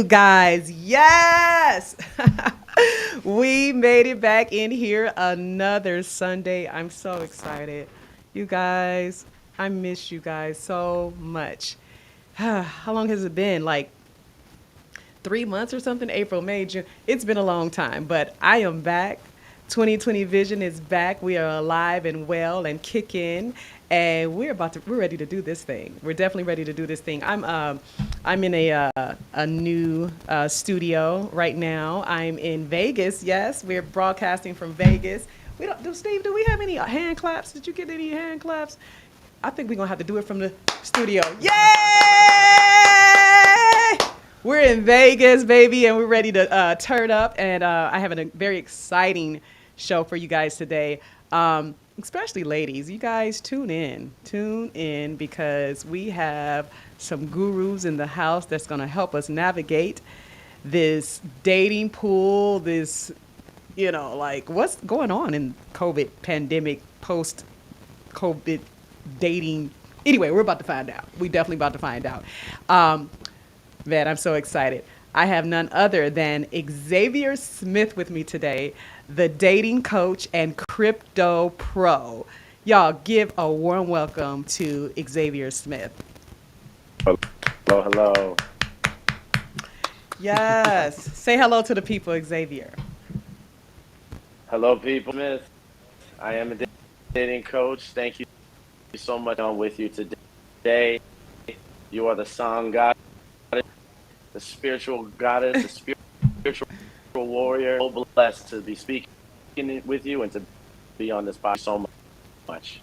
you guys. Yes! We made it back in here another Sunday. I'm so excited. You guys, I miss you guys so much. How long has it been? Like 3 months or something? April, May, June. It's been a long time, but I am back. 2020 Vision is back. We are alive and well and kicking, and we're ready to do this thing. We're definitely ready to do this thing. I'm in a new studio right now. I'm in Vegas. Yes, we're broadcasting from Vegas. We don't do Steve. Do we have any hand claps? Did you get any hand claps? I think we're gonna have to do it from the studio. Yay! We're in Vegas, baby, and we're ready to turn up. And I have a very exciting show for you guys today. Especially ladies, you guys tune in because we have some gurus in the house that's going to help us navigate this dating pool, this, like what's going on in COVID pandemic, post COVID dating. Anyway, we're about to find out. We definitely about to find out. Man, I'm so excited. I have none other than Xavier Smith with me today, the dating coach and crypto pro. Y'all give a warm welcome to Xavier Smith. Hello, hello. Yes. Say hello to the people, Xavier. Hello, people. Smith. I am a dating coach. Thank you so much. I'm with you today. You are the song goddess, the spiritual goddess, the spiritual warrior. So blessed to be speaking with you and to be on this podcast so much.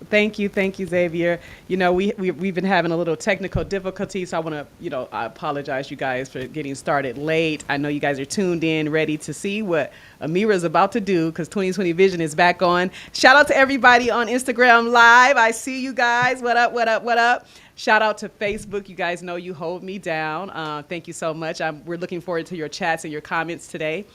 Thank you, Xavier. We've been having a little technical difficulty, so I want to, I apologize, you guys, for getting started late. I know you guys are tuned in, ready to see what Amira's about to do because 2020 Vision is back on. Shout out to everybody on Instagram Live. I see you guys. What up, what up, what up? Shout out to Facebook. You guys know you hold me down. Thank you so much. We're looking forward to your chats and your comments today.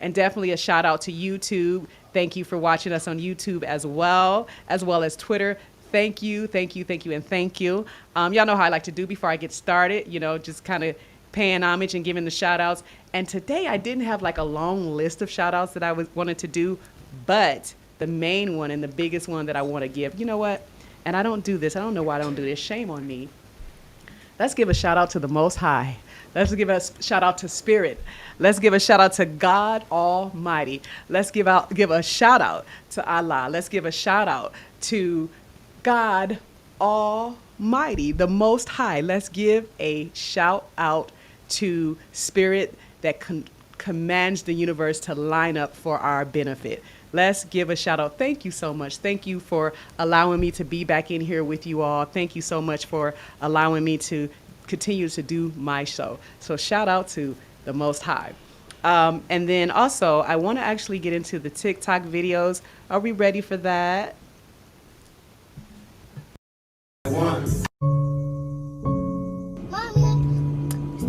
And definitely a shout out to YouTube. Thank you for watching us on YouTube as well as Twitter. Thank you, and thank you. Y'all know how I like to do before I get started, just kind of paying homage and giving the shout outs. And today I didn't have like a long list of shout outs that I wanted to do, but the main one and the biggest one that I want to give, you know what? And I don't do this. I don't know why I don't do this. Shame on me. Let's give a shout out to the Most High. Let's give a shout out to Spirit. Let's give a shout out to God Almighty. Let's give a shout out to Allah. Let's give a shout out to God Almighty, the Most High. Let's give a shout out to Spirit that commands the universe to line up for our benefit. Let's give a shout out. Thank you so much. Thank you for allowing me to be back in here with you all. Thank you so much for allowing me to continue to do my show. So shout out to the Most High. And then also, I want to actually get into the TikTok videos. Are we ready for that? Mommy,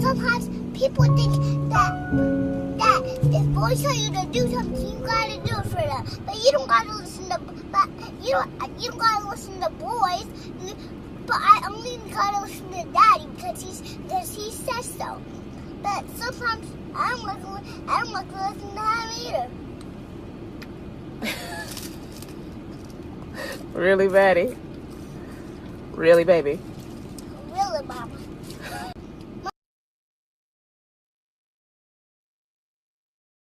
sometimes people think that if boys tell you to do something, you gotta do it for them. But you don't gotta listen to. But you don't gotta listen to boys. But I only gotta listen to Daddy because he says so. But sometimes I don't like to listen to him either. Really, Betty? Really, baby? Really, Mama.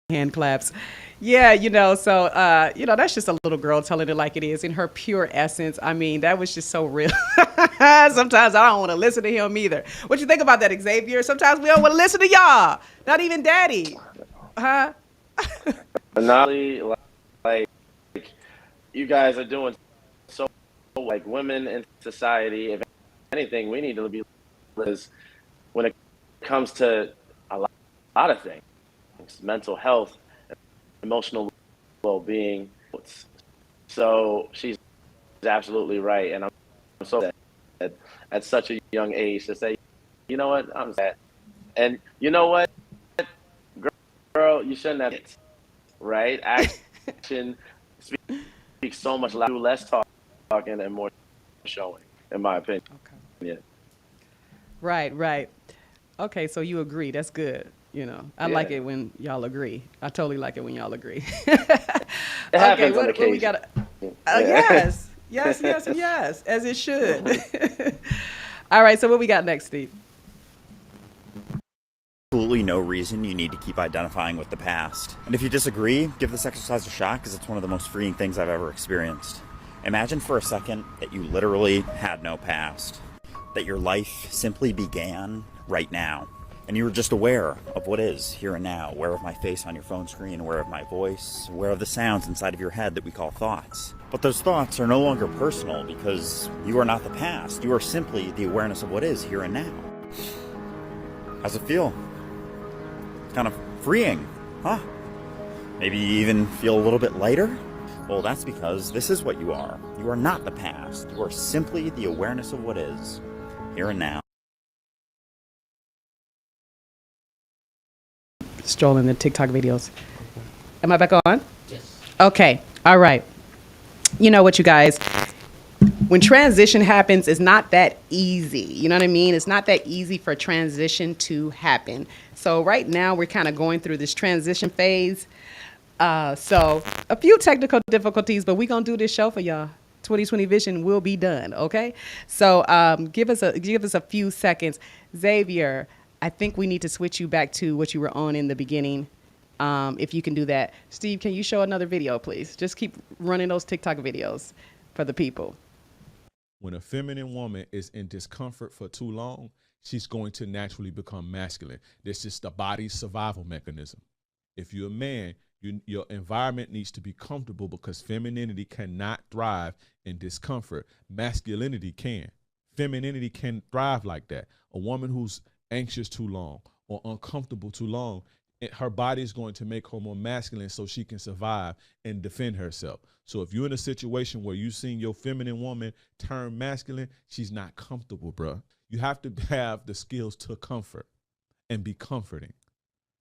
Hand claps. Yeah, so, that's just a little girl telling it like it is in her pure essence. I mean, that was just so real. Sometimes I don't want to listen to him either. What you think about that, Xavier? Sometimes we don't want to listen to y'all. Not even Daddy. Huh? Not like you guys are doing so, like women in society, if anything, we need to be, because when it comes to a lot of things, mental health, emotional well-being. So she's absolutely right, and I'm so sad at such a young age to say, you know what, I'm sad, and you know what, girl, you shouldn't have it, right? Action speaks so much louder, less talking and more showing, in my opinion. Okay. Yeah. Right. Okay, so you agree. That's good. I like it when y'all agree. I totally like it when y'all agree. It Okay, happens on what we occasion. got? Yeah. Yes, yes, yes, and yes, as it should. All right, so what we got next, Steve? Absolutely no reason you need to keep identifying with the past. And if you disagree, give this exercise a shot because it's one of the most freeing things I've ever experienced. Imagine for a second that you literally had no past, that your life simply began right now. And you were just aware of what is here and now, aware of my face on your phone screen, aware of my voice, aware of the sounds inside of your head that we call thoughts. But those thoughts are no longer personal because you are not the past. You are simply the awareness of what is here and now. How's it feel? Kind of freeing, huh? Maybe you even feel a little bit lighter? Well, that's because this is what you are. You are not the past. You are simply the awareness of what is here and now. Strolling the TikTok videos. Am I back on? Yes. Okay. All right. You know what, you guys? When transition happens, it's not that easy. You know what I mean? It's not that easy for transition to happen. So right now we're kind of going through this transition phase. So a few technical difficulties, but we're going to do this show for y'all. 2020 Vision will be done. Okay. So give us a few seconds. Xavier, I think we need to switch you back to what you were on in the beginning. If you can do that. Steve, can you show another video, please? Just keep running those TikTok videos for the people. When a feminine woman is in discomfort for too long, she's going to naturally become masculine. This is the body's survival mechanism. If you're a man, your environment needs to be comfortable because femininity cannot thrive in discomfort. Masculinity can. Femininity can thrive like that. A woman who's anxious too long or uncomfortable too long, her body is going to make her more masculine so she can survive and defend herself. So if you're in a situation where you've seen your feminine woman turn masculine, she's not comfortable, bro. You have to have the skills to comfort and be comforting.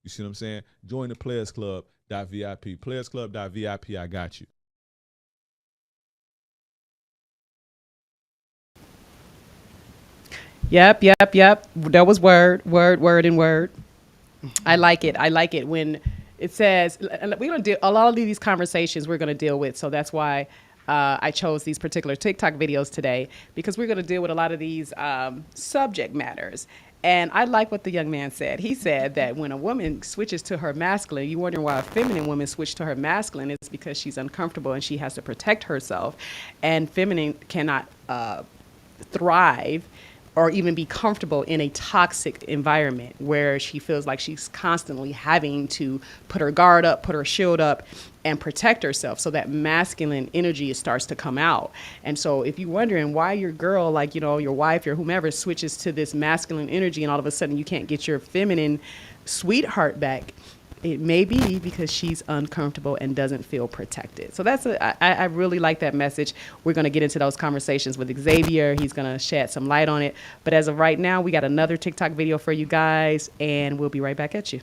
You see what I'm saying? Join the Players Club.vip. Players Club.vip, I got you. Yep. That was word. I like it. I like it when it says, we're going to do a lot of these conversations we're going to deal with. So that's why I chose these particular TikTok videos today, because we're going to deal with a lot of these subject matters. And I like what the young man said. He said that when a woman switches to her masculine, you're wondering why a feminine woman switched to her masculine. It's because she's uncomfortable and she has to protect herself. And feminine cannot thrive or even be comfortable in a toxic environment where she feels like she's constantly having to put her guard up, put her shield up, and protect herself. So that masculine energy starts to come out. And so if you're wondering why your girl, like, your wife, your whomever, switches to this masculine energy and all of a sudden you can't get your feminine sweetheart back, it may be because she's uncomfortable and doesn't feel protected. So I really like that message. We're going to get into those conversations with Xavier. He's going to shed some light on it. But as of right now, we got another TikTok video for you guys, and we'll be right back at you.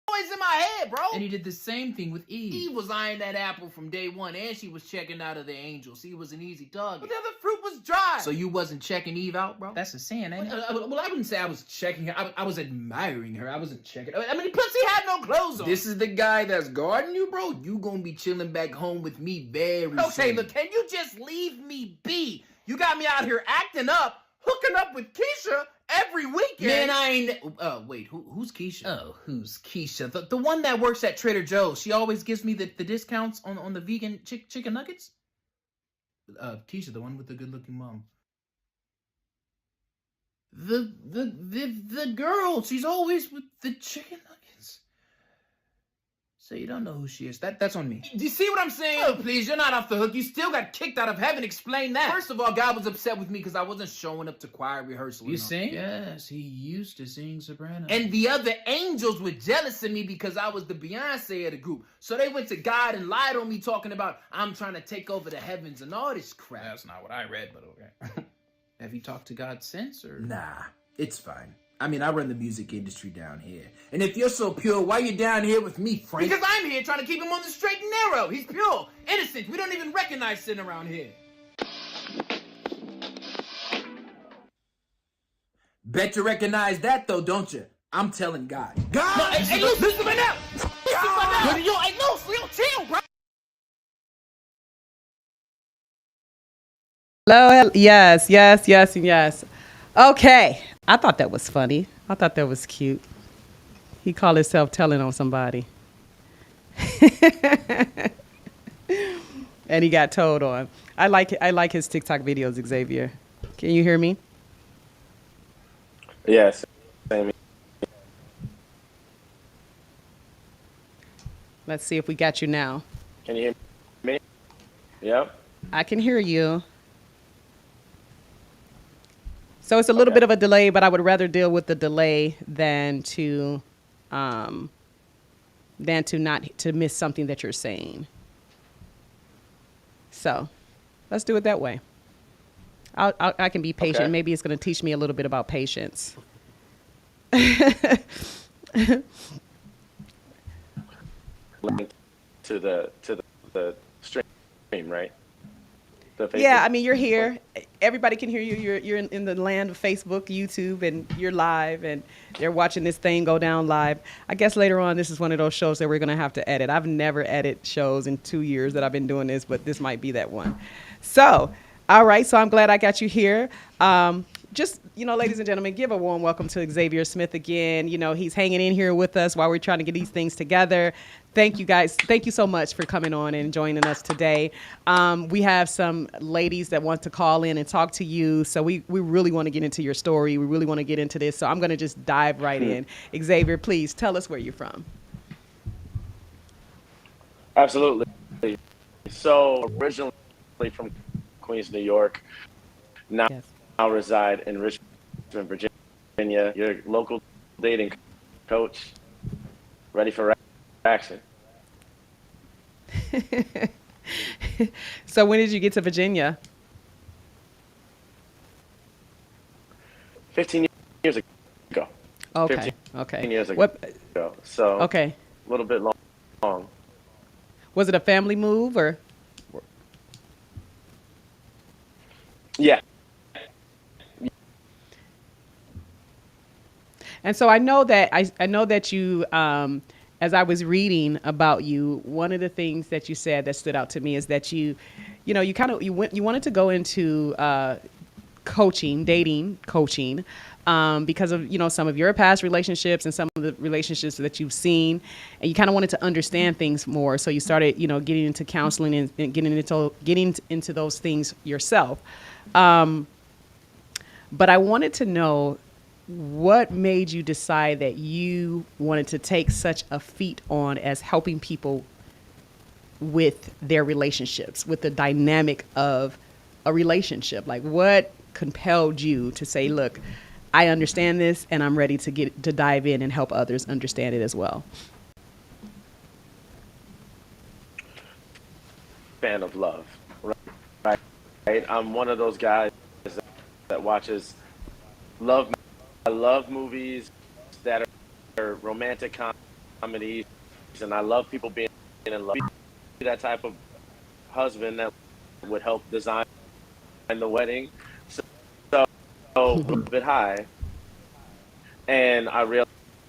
Always in my head, bro. And he did the same thing with Eve. Eve was eyeing that apple from day one, and she was checking out of the angels. He was an easy target. But the other fruit was dry. So you wasn't checking Eve out, bro? That's a sin, ain't it? Well, I wouldn't say I was checking her. I was admiring her. I wasn't checking her. I mean, pussy had no clothes on. This is the guy that's guarding you, bro? You gonna be chilling back home with me very soon. Okay, look, can you just leave me be? You got me out here acting up, hooking up with Keisha every weekend. Man, I ain't... wait, who's Keisha? Oh, who's Keisha? The one that works at Trader Joe's. She always gives me the discounts on the vegan chicken nuggets. Keisha, the one with the good-looking mom. The girl. She's always with the chicken nuggets. So you don't know who she is. That's on me. Do you see what I'm saying? Oh, please, you're not off the hook. You still got kicked out of heaven. Explain that. First of all, God was upset with me because I wasn't showing up to choir rehearsal. You sing? Yes, he used to sing soprano. And the other angels were jealous of me because I was the Beyonce of the group. So they went to God and lied on me talking about I'm trying to take over the heavens and all this crap. That's not what I read, but okay. Have you talked to God since, or? Nah, it's fine. I mean, I run the music industry down here. And if you're so pure, why you down here with me, Frank? Because I'm here trying to keep him on the straight and narrow. He's pure, innocent. We don't even recognize sin around here. Bet you recognize that though, don't you? I'm telling God. God! No, hey, listen to me now. Listen to me now. Yo, hey, no, for real, chill, bro. Hello. Yes, yes, yes, and yes. Okay. I thought that was funny. I thought that was cute. He called himself telling on somebody. And he got told on. I like his TikTok videos, Xavier. Can you hear me? Yes. Same. Let's see if we got you now. Can you hear me? Yep. I can hear you. So it's a little Okay. bit of a delay, but I would rather deal with the delay than to not to miss something that you're saying. So let's do it that way. I can be patient. Okay. Maybe it's going to teach me a little bit about patience. Link to the stream, right? The Facebook. Yeah, I mean, you're here. Everybody can hear you. You're in the land of Facebook, YouTube, and you're live, and they're watching this thing go down live. I guess later on, this is one of those shows that we're going to have to edit. I've never edited shows in 2 years that I've been doing this, but this might be that one. So, all right. So I'm glad I got you here. Just, ladies and gentlemen, give a warm welcome to Xavier Smith again. He's hanging in here with us while we're trying to get these things together. Thank you, guys. Thank you so much for coming on and joining us today. We have some ladies that want to call in and talk to you. So we really want to get into your story. We really want to get into this. So I'm going to just dive right in. Xavier, please tell us where you're from. Absolutely. So originally from Queens, New York. Now, Yes. now reside in Richmond, Virginia. Your local dating coach. Ready for action. So when did you get to Virginia? 15 years ago. Okay. 15 Okay. years ago. What? So Okay. a little bit long. Was it a family move or? Yeah. And so I know that I know that you, as I was reading about you, one of the things that you said that stood out to me is that you wanted to go into dating coaching, because of some of your past relationships and some of the relationships that you've seen, and you kind of wanted to understand things more. So you started getting into counseling and getting into those things yourself. But I wanted to know, what made you decide that you wanted to take such a feat on as helping people with their relationships, with the dynamic of a relationship? Like, what compelled you to say, look, I understand this and I'm ready to dive in and help others understand it as well? Fan of love, right? I'm one of those guys that watches love. I love movies that are romantic comedies, and I love people being in love. Be that type of husband that would help design the wedding. So a bit high, and I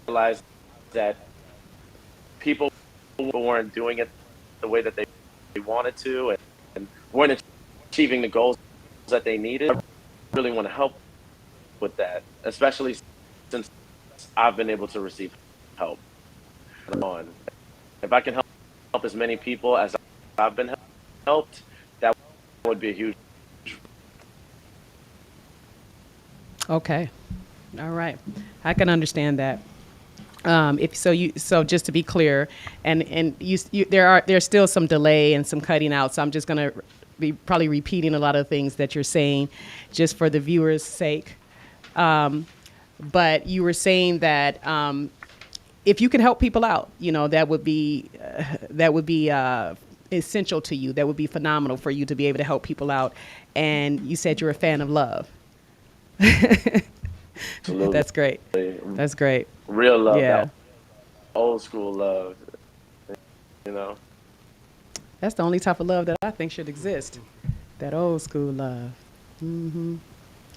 realized that people weren't doing it the way that they wanted to, and weren't achieving the goals that they needed. I really want to help with that, especially since I've been able to receive help. If I can help as many people as I've been helped, that would be a huge. Okay. All right. I can understand that. So just to be clear, and there's still some delay and some cutting out. So I'm just going to be probably repeating a lot of things that you're saying just for the viewers' sake. But you were saying that if you can help people out, that would be essential to you. That would be phenomenal for you to be able to help people out. And you said you're a fan of love. Absolutely. That's great. That's great. Real love, Yeah. that old school love. That's the only type of love that I think should exist. That old school love.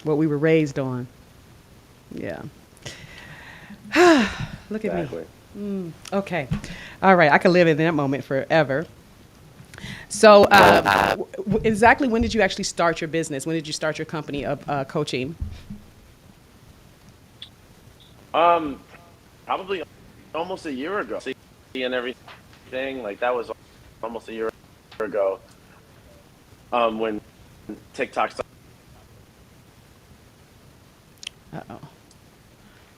What we were raised on. Yeah. Look at Exactly. me. Okay. All right. I could live in that moment forever. So, exactly when did you actually start your business? When did you start your company of coaching? Probably almost a year ago. And everything like that was almost a year ago. When TikTok started. Uh-oh.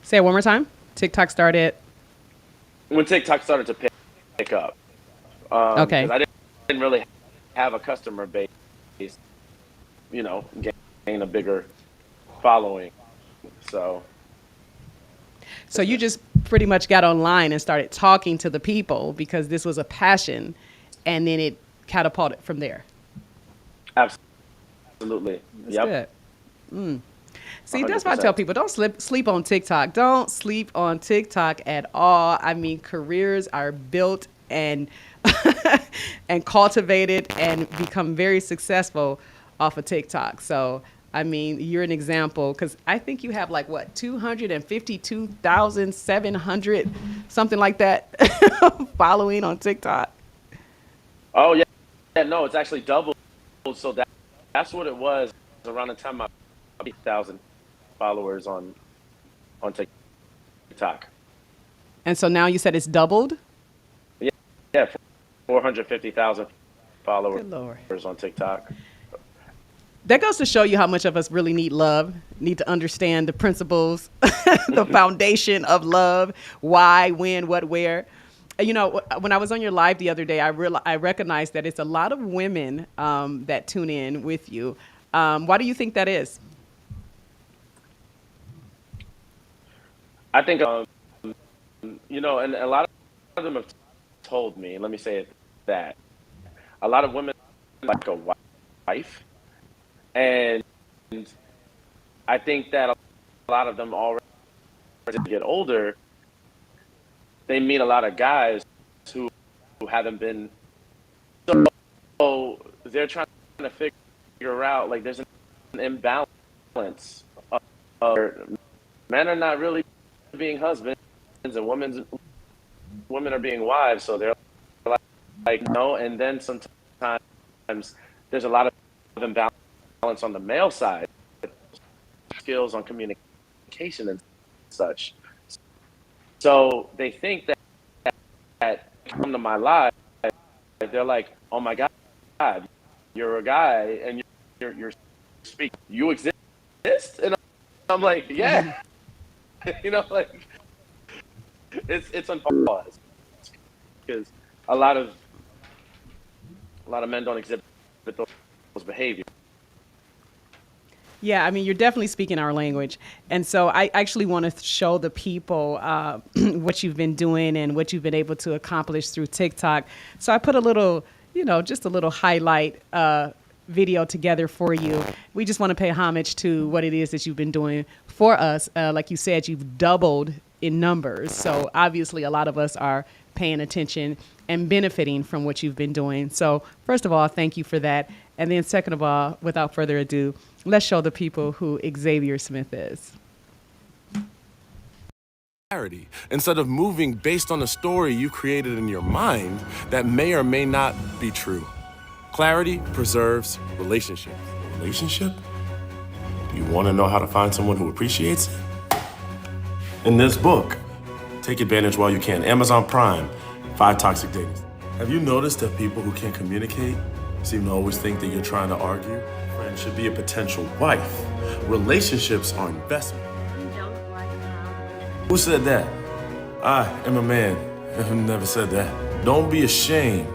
Say it one more time. TikTok started. When TikTok started to pick up. Okay. Because I didn't really have a customer base, you know, gain a bigger following. So So you just pretty much got online and started talking to the people because this was a passion, and then it catapulted from there. absolutely, That's yep, good. See, that's why I tell 100%. people, don't sleep on TikTok. Don't sleep on TikTok at all. I mean, careers are built and and cultivated and become very successful off of TikTok. So, I mean, you're an example because I think you have like what 252,700 something like that following on TikTok. Oh yeah, no, it's actually doubled. So that's what it was around the time I 8,000 followers on TikTok. And so now you said it's doubled. Yeah, yeah, 450,000 followers Good Lord. on TikTok. That goes to show you how much of us really need love, need to understand the principles, the foundation of love, why, when, what, where. You know, when I was on your live the other day, I recognized that it's a lot of women that tune in with you. Why do you think that is? I think, you know, and a lot of them have told me, let me say it that, a lot of women like a wife. And I think that a lot of them already get older, they meet a lot of guys who haven't been, so they're trying to figure out, like, there's an imbalance. Men are not really being husbands, and women are being wives, so they're like no. And then sometimes there's a lot of imbalance on the male side, skills on communication and such. So they think that come to my live, they're like, oh my God, you're a guy and you're speaking, you exist, and I'm like, yeah, you know, like it's on pause because a lot of men don't exhibit those behaviors. Yeah, I mean, you're definitely speaking our language. And so I actually want to show the people what you've been doing and what you've been able to accomplish through TikTok. So I put a little, just a little highlight video together for you. We just want to pay homage to what it is that you've been doing for us. Like you said, you've doubled in numbers. So obviously a lot of us are paying attention and benefiting from what you've been doing. So first of all, thank you for that. And then second of all, without further ado, let's show the people who Xavier Smith is. Instead of moving based on a story you created in your mind that may or may not be true. Clarity preserves relationships. Relationship? Do you want to know how to find someone who appreciates it? In this book, take advantage while you can. Amazon Prime, 5 Toxic Dating. Have you noticed that people who can't communicate seem to always think that you're trying to argue? Friend should be a potential wife. Relationships are investment. Who said that? I am a man who never said that. Don't be ashamed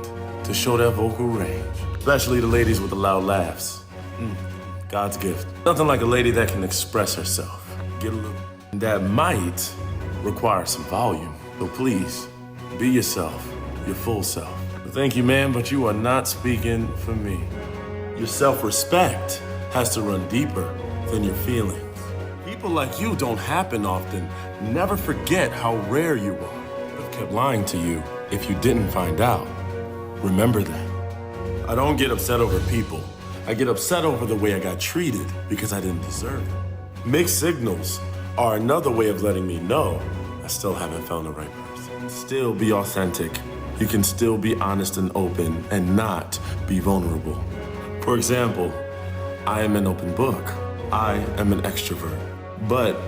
to show that vocal range, especially the ladies with the loud laughs. God's gift. Nothing like a lady that can express herself. Get a little. That might require some volume. So please, be yourself, your full self. Thank you, man, but you are not speaking for me. Your self-respect has to run deeper than your feelings. People like you don't happen often. Never forget how rare you are. I've kept lying to you if you didn't find out. Remember that. I don't get upset over people. I get upset over the way I got treated because I didn't deserve it. Mixed signals are another way of letting me know I still haven't found the right person. Still be authentic. You can still be honest and open and not be vulnerable. For example, I am an open book. I am an extrovert. But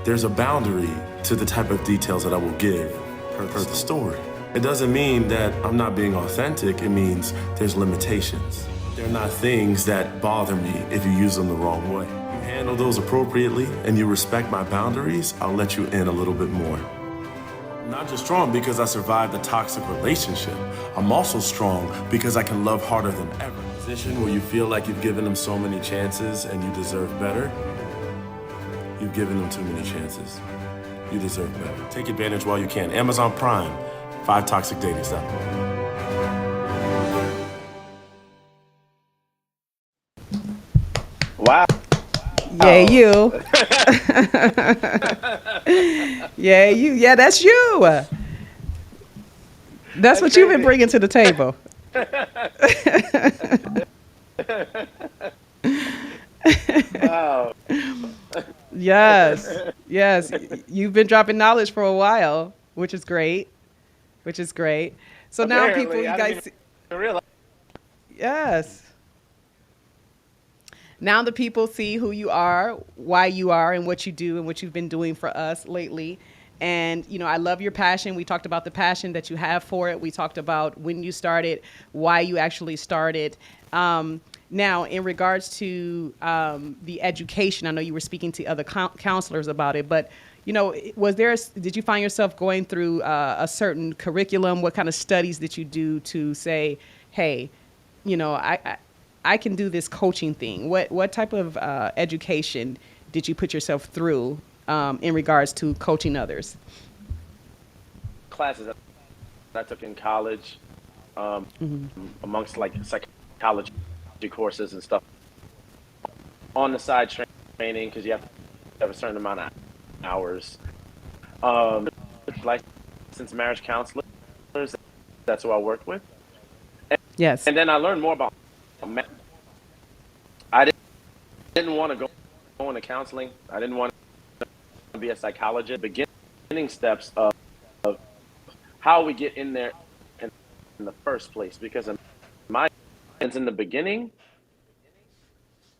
there's a boundary to the type of details that I will give per the story. It doesn't mean that I'm not being authentic. It means there's limitations. They're not things that bother me if you use them the wrong way. You handle those appropriately and you respect my boundaries, I'll let you in a little bit more. I'm not just strong because I survived a toxic relationship. I'm also strong because I can love harder than ever. A position where you feel like you've given them so many chances and you deserve better, you've given them too many chances. You deserve better. Take advantage while you can. Amazon Prime, 5 toxic dating styles. Wow. Yeah, you. Yeah, you. Yeah, that's you. That's what you've been bringing to the table. Wow. Yes. Yes. You've been dropping knowledge for a while, which is great. Which is great. So now Apparently, people, you I guys. didn't even realize. Yes. Now the people see who you are, why you are, and what you do, and what you've been doing for us lately. And, you know, I love your passion. We talked about the passion that you have for it. We talked about when you started, why you actually started. Now, in regards to the education, I know you were speaking to other counselors about it, but, you know, did you find yourself going through a certain curriculum? What kind of studies did you do to say, hey, you know, I can do this coaching thing? What type of education did you put yourself through in regards to coaching others? Classes that I took in college, amongst like psychology courses and stuff. On the side training, because you have to have a certain amount of hours. Licensed marriage counselors, that's who I worked with. Yes. And then I learned more about. I didn't want to go into counseling. I didn't want to be a psychologist. Beginning steps of how we get in there in the first place, because in my sense, in the beginning,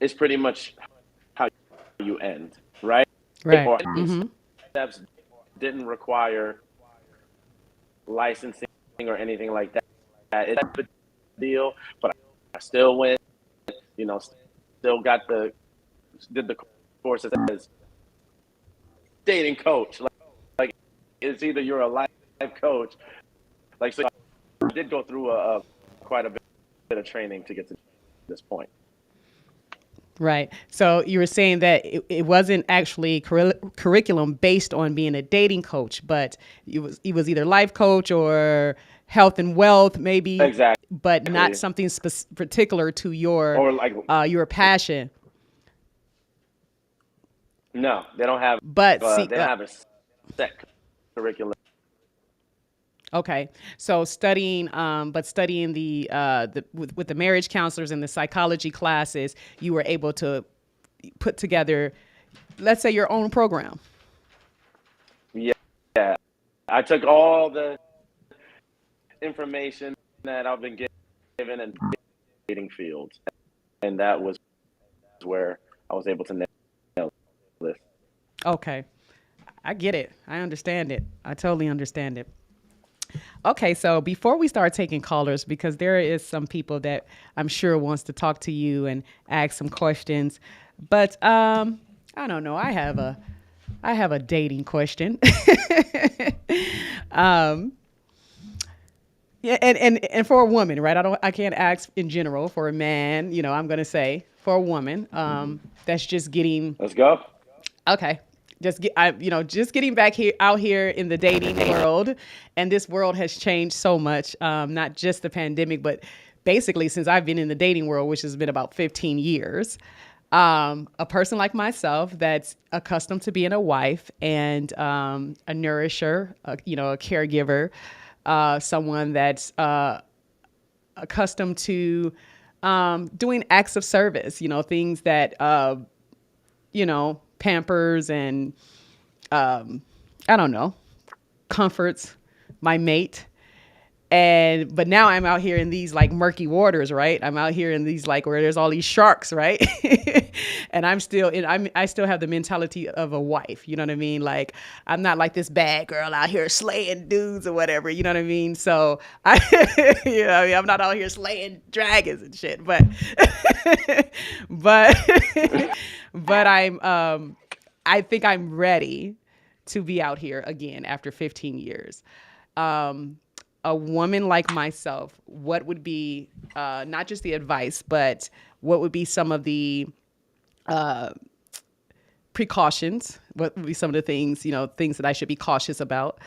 is pretty much how you end, right? Right. Or Mm-hmm. steps didn't require licensing or anything like that. It's a deal, but I still went, you know, still did the course as dating coach. Like it's either you're a life coach, like, so I did go through quite a bit of training to get to this point. Right. So you were saying that it wasn't actually curriculum based on being a dating coach, but it was either life coach or health and wealth, maybe, Exactly. but not something particular to Or like your passion. no, they don't have. But They don't have a set curriculum. okay, so studying with the marriage counselors and the psychology classes, you were able to put together, let's say, your own program. Yeah, I took all the information that I've been given in dating fields, and that was where I was able to nail this. Okay, I get it. I understand it. I totally understand it. Okay, so before we start taking callers, because there is some people that I'm sure wants to talk to you and ask some questions, but I don't know. I have a dating question. Yeah, and for a woman, right? I can't ask in general for a man. You know, I'm gonna say for a woman that's just getting. Let's go. Okay. Just getting back out here in the dating world, and this world has changed so much. Not just the pandemic, but basically since I've been in the dating world, which has been about 15 years. A person like myself that's accustomed to being a wife and a nourisher, a caregiver, someone that's accustomed to doing acts of service, things that pampers and I don't know, comforts my mate. But now I'm out here in these like murky waters, right? I'm out here in these like where there's all these sharks, right? And I still have the mentality of a wife. You know what I mean? Like I'm not like this bad girl out here slaying dudes or whatever. You know what I mean? So I'm not out here slaying dragons and shit. But but but I think I'm ready to be out here again after 15 years. A woman like myself, what would be not just the advice, but what would be some of the precautions? What would be some of the things, things that I should be cautious about?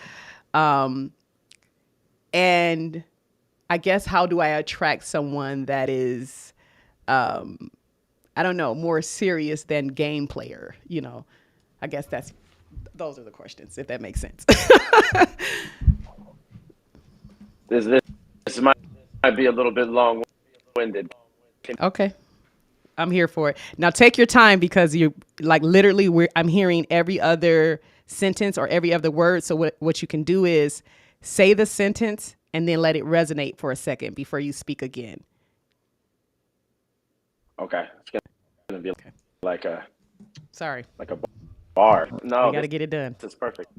And I guess, how do I attract someone that is, I don't know, more serious than game player? I guess those are the questions, if that makes sense. This might be a little bit long-winded. Okay. I'm here for it. Now take your time, because you like literally I'm hearing every other sentence or every other word. So what you can do is say the sentence and then let it resonate for a second before you speak again. Okay. It's gonna be like a bar. No, we got to get it done. That's perfect.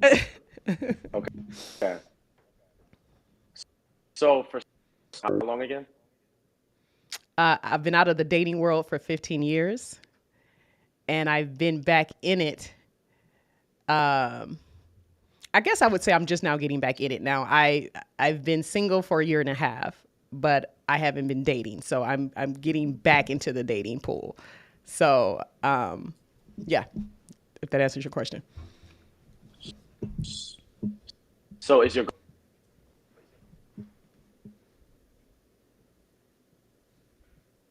Okay. So for how long again? I've been out of the dating world for 15 years, and I've been back in it. I guess I would say I'm just now getting back in it now. I've been single for a year and a half, but I haven't been dating, so I'm getting back into the dating pool. So yeah, if that answers your question. So is your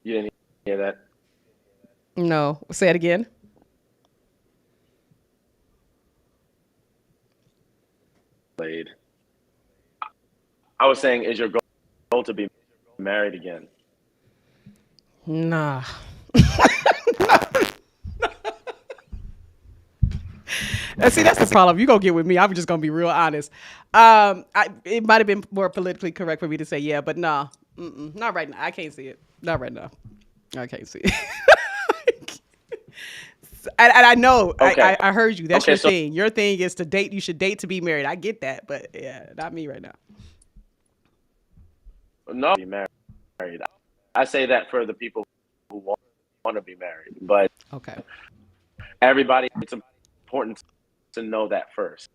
You didn't hear that? No. Say it again. I was saying, is your goal to be married again? Nah. See, that's the problem. You gonna get with me. I'm just gonna be real honest. It might have been more politically correct for me to say yeah, but nah, not right now. I can't see it. Not right now. I can't see it. and I know. Okay. I heard you. That's your thing. Your thing is to date. You should date to be married. I get that, but yeah, not me right now. No, be married. I say that for the people who want to be married, but okay. Everybody, it's important to know that first,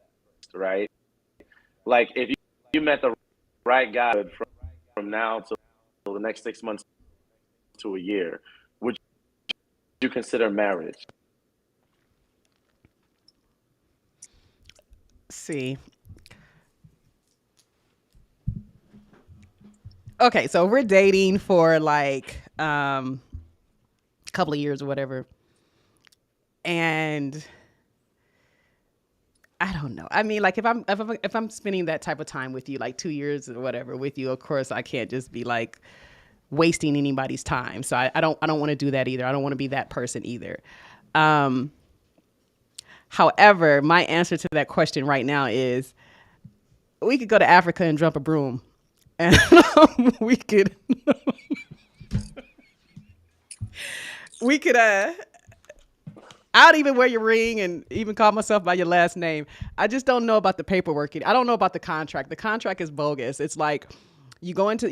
right? Like if you met the right guy from now to the next 6 months to a year, would you consider marriage? See. Okay, so we're dating for like a couple of years or whatever. And I don't know. I mean, like if I'm spending that type of time with you, like 2 years or whatever with you, of course I can't just be like wasting anybody's time. So I don't want to do that either. I don't want to be that person either. However, my answer to that question right now is we could go to Africa and jump a broom. And we could I'd even wear your ring and even call myself by your last name. I just don't know about the paperwork. I don't know about the contract. The contract is bogus. It's like you enter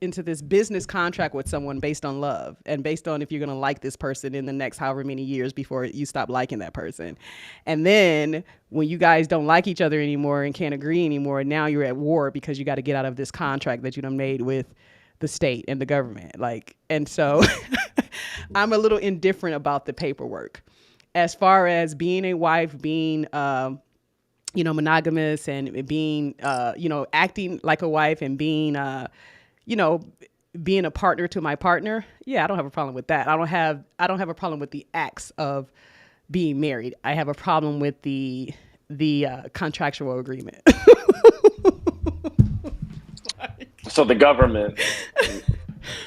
into this business contract with someone based on love and based on if you're going to like this person in the next however many years before you stop liking that person. And then when you guys don't like each other anymore and can't agree anymore, now you're at war because you got to get out of this contract that you done made with the state and the government. And so I'm a little indifferent about the paperwork. As far as being a wife, being monogamous and being, acting like a wife and being, being a partner to my partner. Yeah, I don't have a problem with that. I don't have a problem with the acts of being married. I have a problem with the contractual agreement. So the government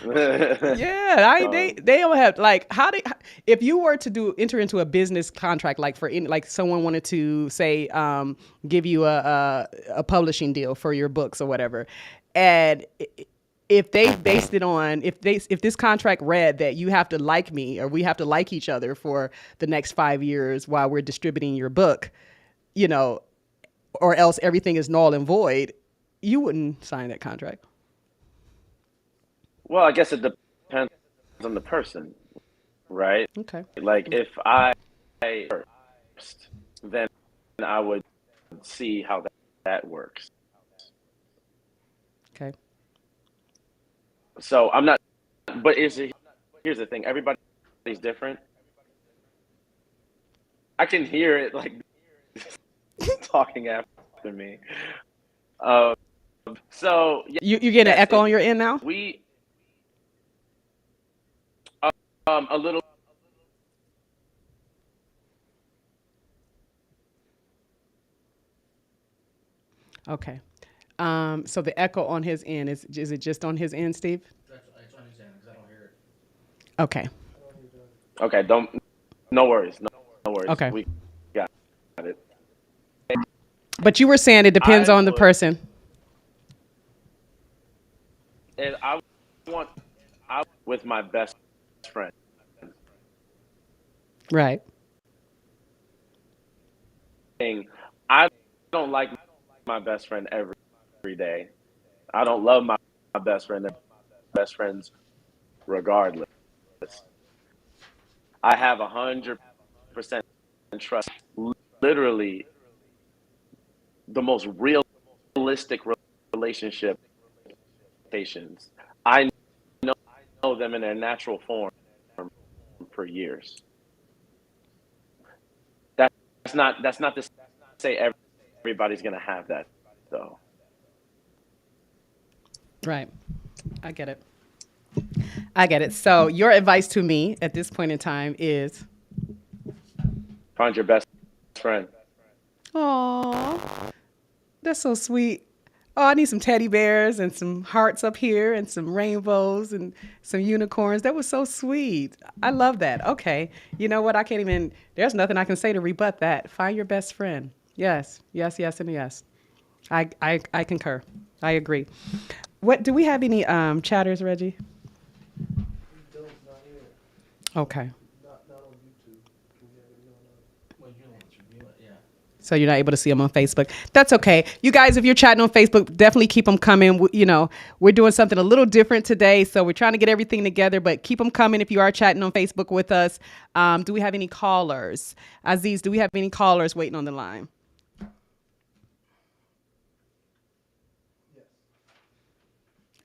Yeah, they don't have like if you were to enter into a business contract like like someone wanted to say give you a publishing deal for your books or whatever, and if they based it on if this contract read that you have to like me or we have to like each other for the next 5 years while we're distributing your book, you know, or else everything is null and void, you wouldn't sign that contract. Well, I guess it depends on the person, right? Okay. Like if I first, then I would see how that works. Okay. So I'm not, but here's the thing: everybody's different. I can hear it like talking after me. Um, so You getting an yes, echo on your end now? we a little. Okay. So the echo on his end is it just on his end, Steve? It's on his end because I don't hear it. Okay. Okay, no worries, no worries. Okay. We got it. But you were saying it depends on the person. And I with my best friend. Right. I don't like my best friend every day. I don't love my best friend. They're best friends regardless. I have 100% trust. Literally, the most realistic relationship. I know them in their natural form for years. That's not to say everybody's gonna have that though. Right. I get it. I get it. So your advice to me at this point in time is, Find your best friend. oh, that's so sweet. Oh, I need some teddy bears and some hearts up here and some rainbows and some unicorns. That was so sweet. I love that. Okay. You know what? There's nothing I can say to rebut that. Find your best friend. Yes, yes, yes, and yes. I concur. I agree. What do we have any chatters, Reggie? Okay. So you're not able to see them on Facebook. That's okay. You guys, if you're chatting on Facebook, definitely keep them coming. You know, we're doing something a little different today, so we're trying to get everything together, but keep them coming if you are chatting on Facebook with us. Do we have any callers? Aziz, do we have any callers waiting on the line?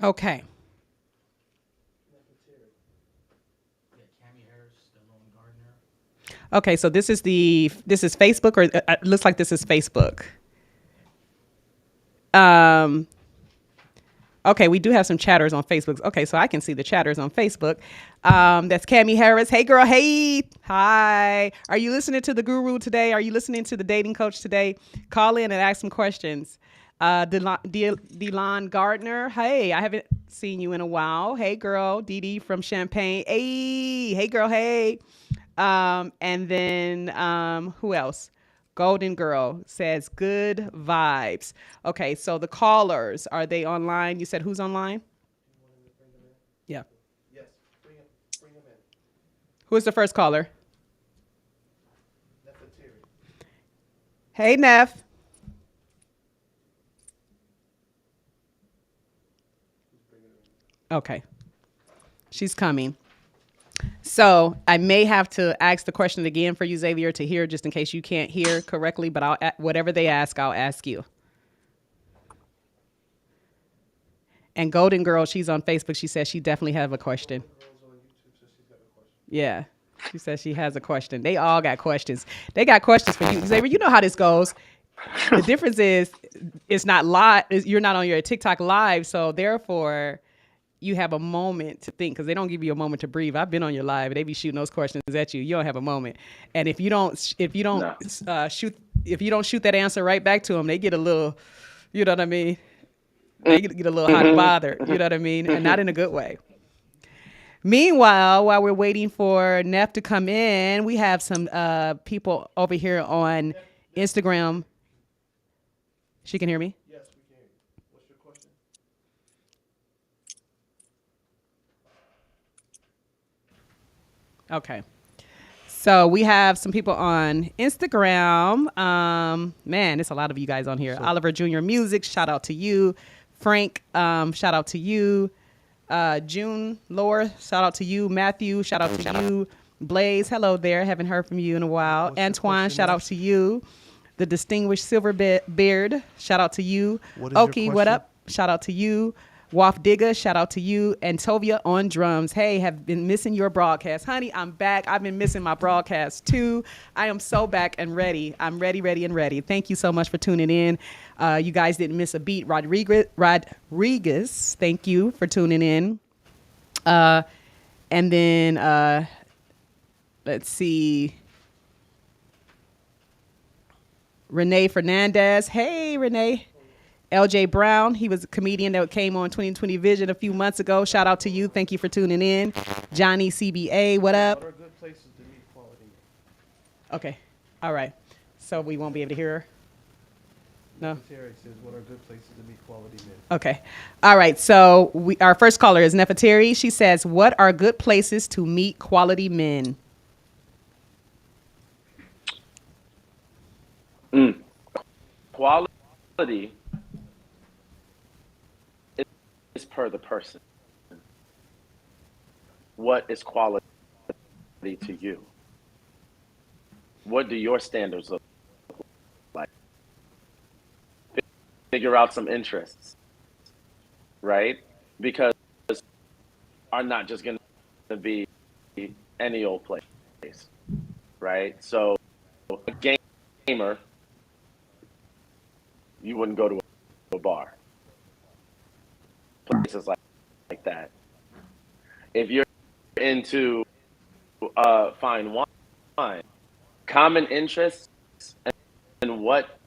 Okay. Okay, so this is Facebook, or it looks like this is Facebook. Okay, we do have some chatters on Facebook. Okay, so I can see the chatters on Facebook. That's Cammie Harris. Hey, girl. Hey. Hi. Are you listening to the Guru today? Are you listening to the Dating Coach today? Call in and ask some questions. Delon Gardner. Hey, I haven't seen you in a while. Hey, girl. Dee Dee from Champaign. Hey, girl. Hey. And then who else? Golden Girl says good vibes. Okay, so the callers, are they online? You said who's online? Yeah. Yes, bring them in. Who is the first caller? Hey, Neff. Okay. She's coming. So I may have to ask the question again for you, Xavier, to hear, just in case you can't hear correctly, but whatever they ask, I'll ask you. And Golden Girl, she's on Facebook. She says she definitely have a question. Yeah, she says she has a question. They all got questions. They got questions for you, Xavier. You know how this goes. The difference is it's not live. You're not on your TikTok live, so therefore you have a moment to think, because they don't give you a moment to breathe. I've been on your live. They be shooting those questions at you. You don't have a moment. And if you don't shoot that answer right back to them, they get a little, you know what I mean? They get a little hot and bothered. You know what I mean? And not in a good way. Meanwhile, while we're waiting for Neff to come in, we have some people over here on Instagram. She can hear me? Yes, we can. What's your question? Okay. So we have some people on Instagram. Man, it's a lot of you guys on here. Oliver Jr. Music, shout out to you. Frank, shout out to you. June Lower, shout out to you. Matthew, shout out to you. Blaze, hello there. Haven't heard from you in a while. What's your Antoine, question, shout out Neff? to you. The distinguished Silver Beard, shout out to you. What is your Okie, what question? up? Shout out to you. Waff Digger, shout out to you. And Tovia on drums. Hey, have been missing your broadcast. Honey, I'm back. I've been missing my broadcast too. I am so back and ready. I'm ready, ready, and ready. Thank you so much for tuning in. You guys didn't miss a beat. Rodriguez, thank you for tuning in. And then let's see. Renee Fernandez. Hey, Renee. LJ Brown, he was a comedian that came on 2020 Vision a few months ago. Shout out to you. Thank you for tuning in. Johnny CBA, what up? What are good places to meet quality? Okay. All right. So we won't be able to hear her? No? Terry says, what are good places to meet quality men? Okay. All right. So our first caller is Nefertari. She says, what are good places to meet quality men? Quality is per the person. What is quality to you? What do your standards look like? Figure out some interests, right? Because are not just going to be any old place, right? So a gamer, you wouldn't go to a bar. Places like that. If you're into fine wine, common interests, and what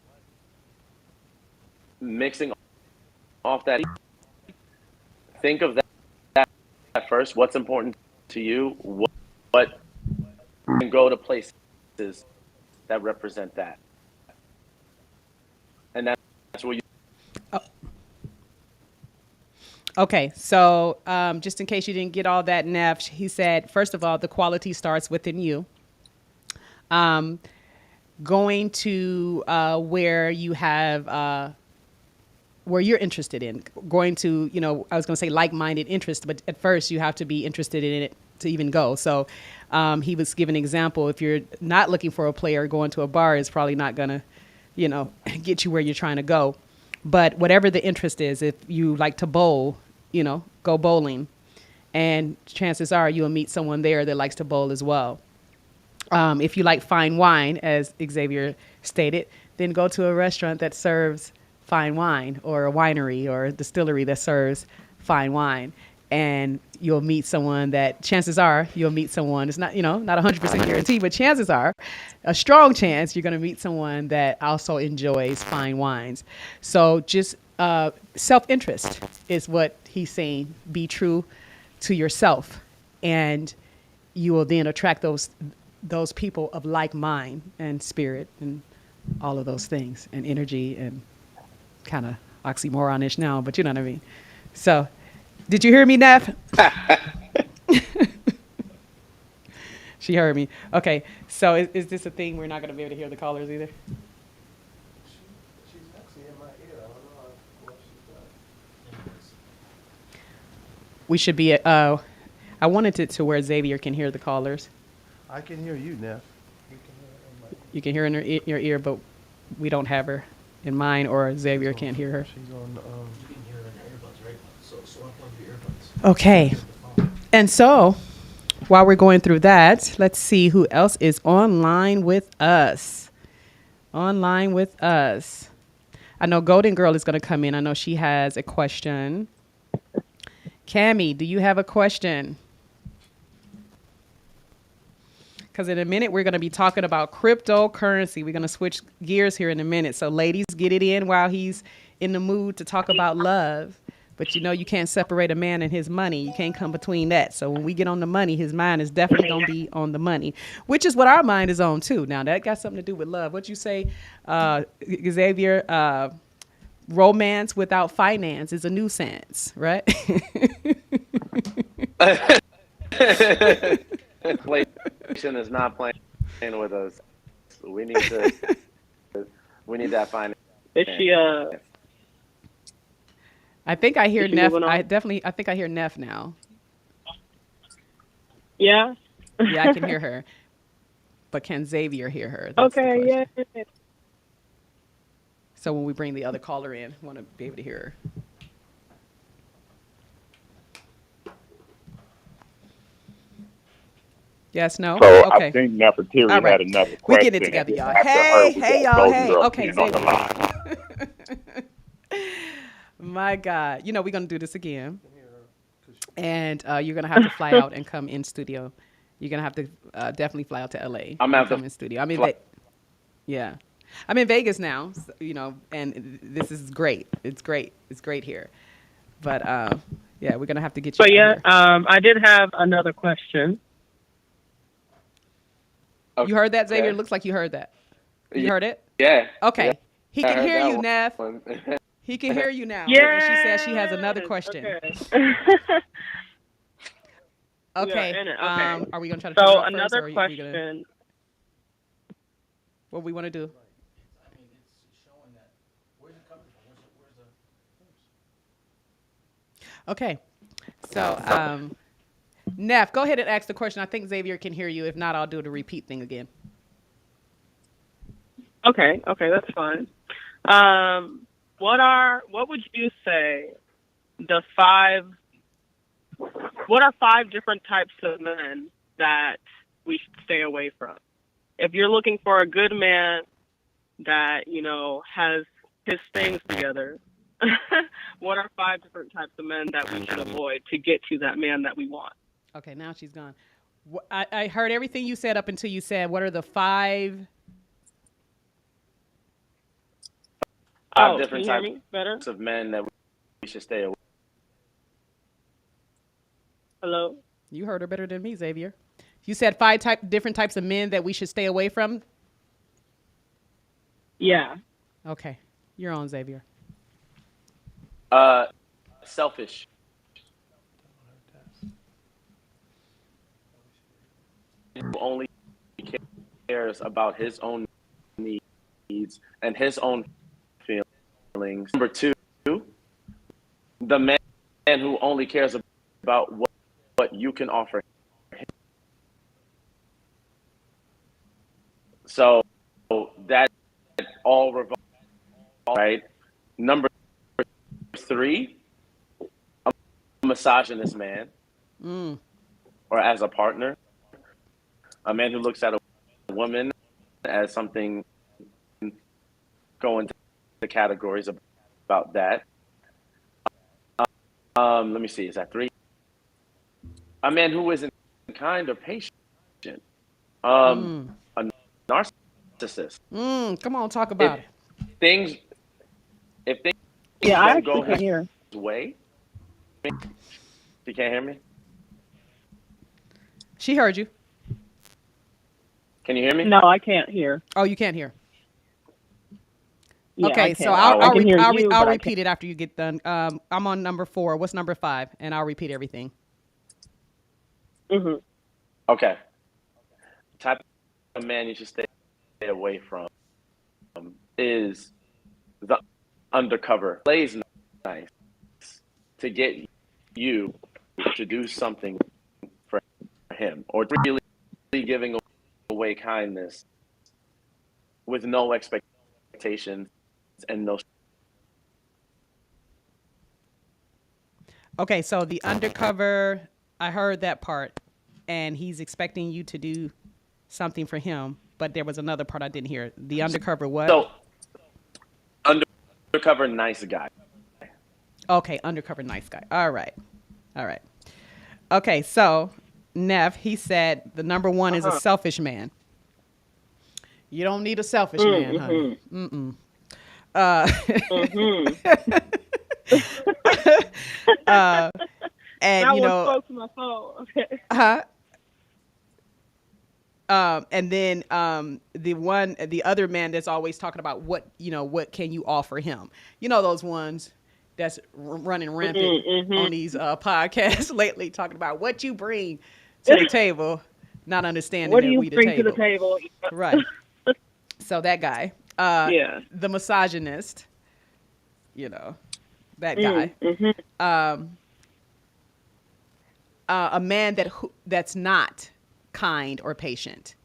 mixing off that, think of that first. What's important to you? What and go to places that represent that, and that's where you. Okay, so just in case you didn't get all that, Neff, he said, first of all, the quality starts within you. Going to where you have, where you're interested in, going to, I was going to say like-minded interest, but at first you have to be interested in it to even go. So he was giving an example. If you're not looking for a player, going to a bar is probably not going to, get you where you're trying to go. But whatever the interest is, if you like to bowl, go bowling. And chances are you'll meet someone there that likes to bowl as well. If you like fine wine, as Xavier stated, then go to a restaurant that serves fine wine, or a winery or a distillery that serves fine wine. And you'll meet someone that, chances are you'll meet someone, it's not, not 100% guarantee, but chances are, a strong chance you're going to meet someone that also enjoys fine wines. So just self-interest is what he's saying. Be true to yourself, and you will then attract those people of like mind and spirit and all of those things, and energy, and kind of oxymoronish now, but you know what I mean. So did you hear me, Neff? She heard me. Okay, so is this a thing we're not going to be able to hear the callers either? She's actually in my ear. I don't know what she's done. We should be at, I wanted it to where Xavier can hear the callers. I can hear you, Neff. You can hear her in your ear, but we don't have her in mine, or Xavier can't hear her. She's on. You can hear it in the earbuds, right? So unplug your earbuds. Okay. And so, while we're going through that, let's see who else is online with us. Online with us. I know Golden Girl is going to come in. I know she has a question. Cammie, do you have a question? Because in a minute, we're going to be talking about cryptocurrency. We're going to switch gears here in a minute. So ladies, get it in while he's in the mood to talk about love. But you can't separate a man and his money. You can't come between that. So when we get on the money, his mind is definitely going to be on the money, which is what our mind is on too. Now that got something to do with love. What you say, Xavier? Romance without finance is a nuisance, right? Inflation is not playing with us. We need that finance. Is she I think I hear Is she Neff. moving on? I think I hear Neff now. yeah? Yeah, I can hear her. But can Xavier hear her? That's the Okay, question. yeah. So when we bring the other caller in, I want to be able to hear her. Yes, no? So Okay. I think Nefertiti All right. had another We question. get it together, and y'all. after Hey, her, we hey, got y'all. Golden Hey. Girl Okay, being on the Xavier. line. My God. We're going to do this again. And you're going to have to fly out and come in studio. You're going to have to definitely fly out to L.A. I'm and have to come in studio. I mean, fly- yeah. I'm in Vegas now, and this is great. It's great. It's great here. But, yeah, we're going to have to get you But out yeah, here. I did have another question. You heard that, Xavier? Okay. Looks like you heard that. You heard it? Yeah. Okay. Yeah, He I can heard hear that you, Neff. one. He can hear you now. Yeah. And she says she has another question. Okay. Okay. Yeah, okay. Are we going to try to figure So out first, another or are we question. gonna, what we want to do? Okay. So, Neff, go ahead and ask the question. I think Xavier can hear you. If not, I'll do the repeat thing again. Okay, that's fine. What would you say what are 5 different types of men that we should stay away from? If you're looking for a good man that, has his things together, what are 5 different types of men that we should avoid to get to that man that we want? Okay, now she's gone. I heard everything you said up until you said, what are the 5? Five different can you hear me better? types of men that we should stay away. Hello? You heard her better than me, Xavier. You said 5 different types of men that we should stay away from? Yeah. Okay, you're on, Xavier. Selfish. Who only cares about his own needs and his own feelings. Number 2, the man who only cares about what you can offer him. So that all revolves, right? Number 3, a misogynist man, or as a partner, a man who looks at a woman as something, going to the categories about that. Let me see, is that 3? A man who isn't kind or patient. A narcissist. Come on, talk about it. If things Yeah, I don't go actually can hear. his way. You can't hear me? She heard you. Can you hear me? No, I can't hear. Oh, you can't hear. Yeah, I Okay, can't. so I can hear you, I'll but I repeat it after you get done. I'm on number 4. What's number 5? And I'll repeat everything. Mm-hmm. Okay. Type of man you should stay away from is the undercover. Plays nice to get you to do something for him, or really giving away kindness with no expectations and no. Okay, so the undercover, I heard that part, and he's expecting you to do something for him, but there was another part I didn't hear. The undercover what? So, undercover nice guy. Okay, undercover nice guy. All right. Okay, so Neff, he said the number 1 is a selfish man. You don't need a selfish man, honey. uh, and That you one know, spoke to my soul. Okay. huh? And then the other man that's always talking about what can you offer him? You know those ones that's running rampant on these podcasts lately, talking about what you bring to the table, not understanding What do that you we the bring to the table. table? Right. So that guy, Yeah. the misogynist, that guy, Mm-hmm. a man that's not kind or patient,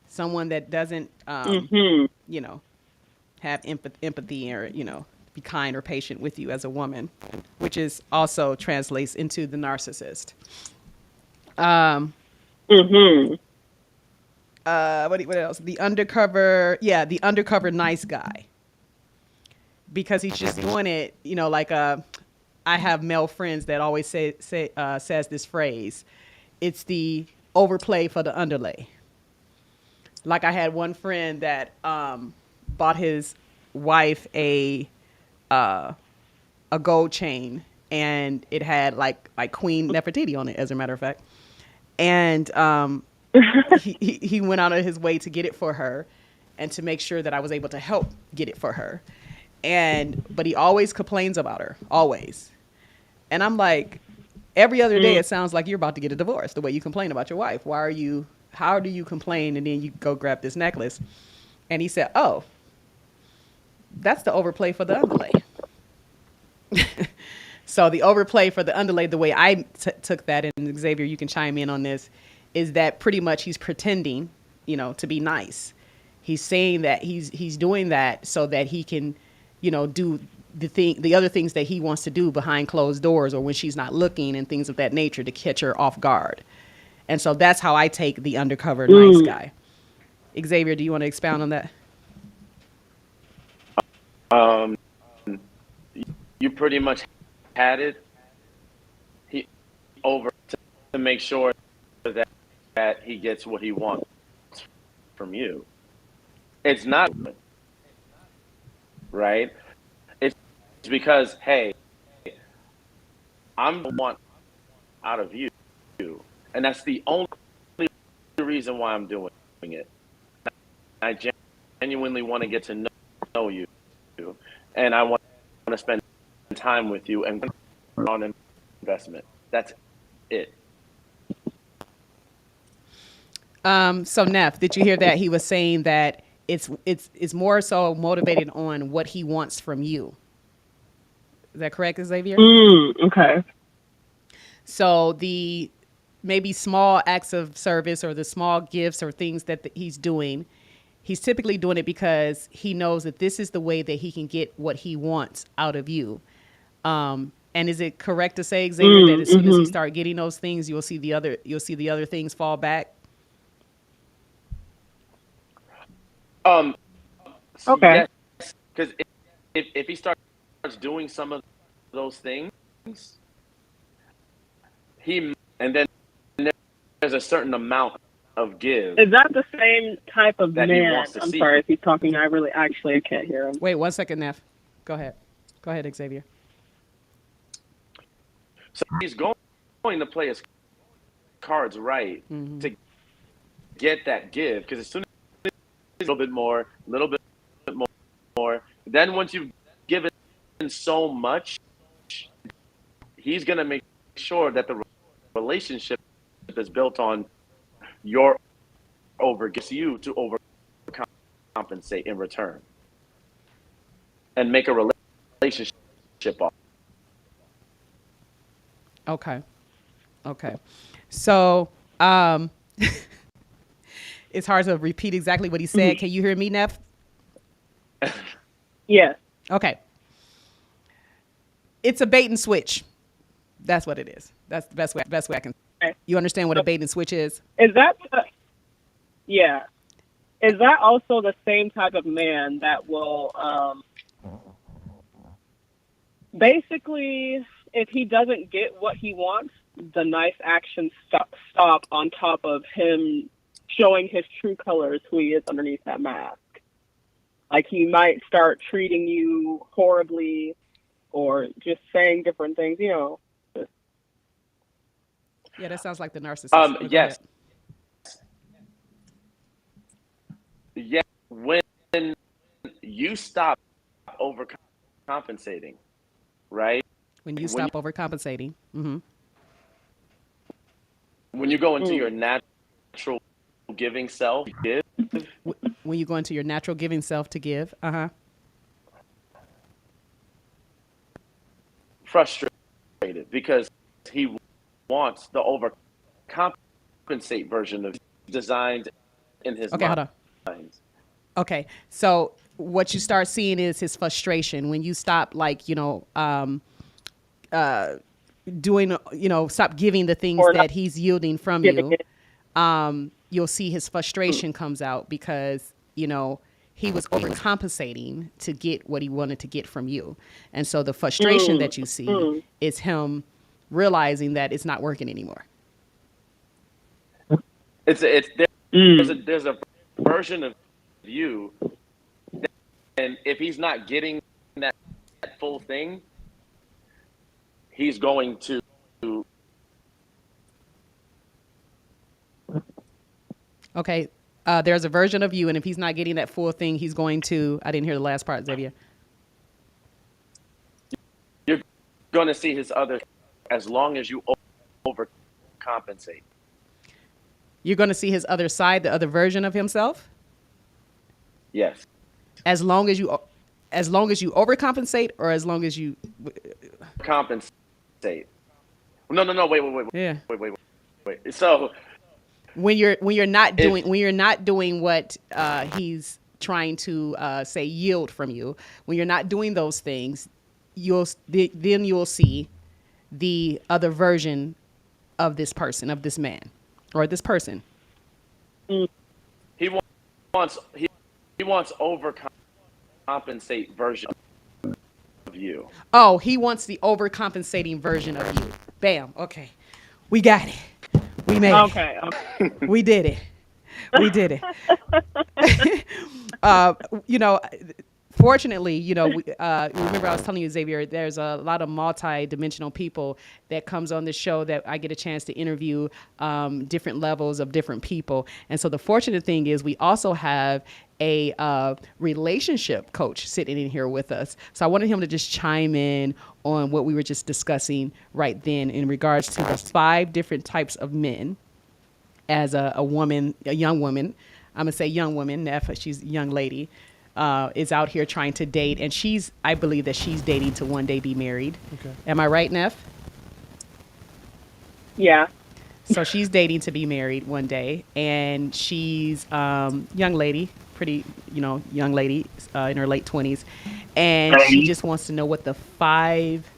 someone that doesn't, Mm-hmm. you know, have empathy or be kind or patient with you as a woman, which is also translates into the narcissist. Mm-hmm. What else? The undercover nice guy, because he's just doing it, like I have male friends that always says this phrase. It's the overplay for the underlay. Like I had one friend that bought his wife a gold chain, and it had like Queen Nefertiti on it, as a matter of fact. And he went out of his way to get it for her, and to make sure that I was able to help get it for her. But he always complains about her, always. And I'm like, every other day it sounds like you're about to get a divorce the way you complain about your wife. How do you complain and then you go grab this necklace? And he said, oh, that's the overplay for the underlay. So the overplay for the underlay, the way I took that, and Xavier, you can chime in on this, is that pretty much he's pretending, to be nice. He's saying that he's doing that so that he can, do the other things that he wants to do behind closed doors or when she's not looking and things of that nature to catch her off guard. And so that's how I take the undercover nice guy. Xavier, do you want to expound on that? You pretty much had it. He over to make sure that he gets what he wants from you. It's not right. It's because, hey, I'm the one out of you, and that's the only reason why I'm doing it. I genuinely want to get to know you, and I want to spend time with you and on an investment. That's it. So Neff, did you hear that? He was saying that it's more so motivated on what he wants from you. Is that correct, Xavier? Okay. So the maybe small acts of service or the small gifts or things that he's doing, he's typically doing it because he knows that this is the way that he can get what he wants out of you. And is it correct to say, Xavier, that as soon as he start getting those things, you'll see the other things fall back? Okay. Yes, because if he starts doing some of those things, and then there's a certain amount of give Is that the same type of that he man? wants to I'm see. sorry if he's talking. I can't hear him. Wait 1 second, Neff. Go ahead, Xavier. So he's going to play his cards right to get that give, because as soon as a little bit more, then once you've given so much, he's going to make sure that the relationship is built on your gets you to overcompensate in return and make a relationship off. Okay. So it's hard to repeat exactly what he said. Can you hear me, Neff? Yes. Okay. It's a bait and switch. That's what it is. That's the best way I can. Okay. You understand what a bait and switch is? Is that? Yeah. Is that also the same type of man that will, basically, if he doesn't get what he wants, the nice actions stop on top of him showing his true colors, who he is underneath that mask? Like, he might start treating you horribly, or just saying different things, Yeah, that sounds like the narcissist. But go Yes, ahead. yes. When you stop overcompensating, right? When you When stop overcompensating. Mm-hmm. when you go into Mm. your natural giving self, give When you go into your natural giving self to give. Uh-huh. frustrated because he wants the overcompensate version of designed in his Okay, hold on. mind. Okay. So what you start seeing is his frustration when you stop, like, doing, stop giving the things Or not that he's yielding from giving you. it. You'll see his Mm. frustration comes out because, he was overcompensating to get what he wanted to get from you. And so the frustration Mm. that you see Mm. is him realizing that it's not working anymore. It's Mm. there's a version of you, and if he's not getting that full thing, he's going to. Okay. There's a version of you, and if he's not getting that full thing, he's going to. I didn't hear the last part, Xavier. You're going to see his other as long as you overcompensate. You're going to see his other side, the other version of himself, Yes. as long as you, overcompensate, or as long as you. Compensate. No. Yeah. Wait. So When you're not if doing what he's trying to say yield from you, when you're not doing those things, then you'll see the other version of this person, of this man, or this person. he wants he wants overcompensate version of you. Oh, he wants the overcompensating version of you. Bam. Okay, we got it. We made it. Okay. We did it. We did it. uh, you know, Fortunately, remember I was telling you, Xavier, there's a lot of multi-dimensional people that comes on the show that I get a chance to interview, different levels of different people. And so the fortunate thing is we also have a relationship coach sitting in here with us. So I wanted him to just chime in on what we were just discussing right then in regards to the 5 different types of men as a young woman. I'm going to say young woman, Neff, she's a young lady. Is out here trying to date, and I believe that she's dating to one day be married. Okay. Am I right, Neff? Yeah. So she's dating to be married one day, and she's young lady, pretty, young lady in her late 20s, and she just wants to know what the 5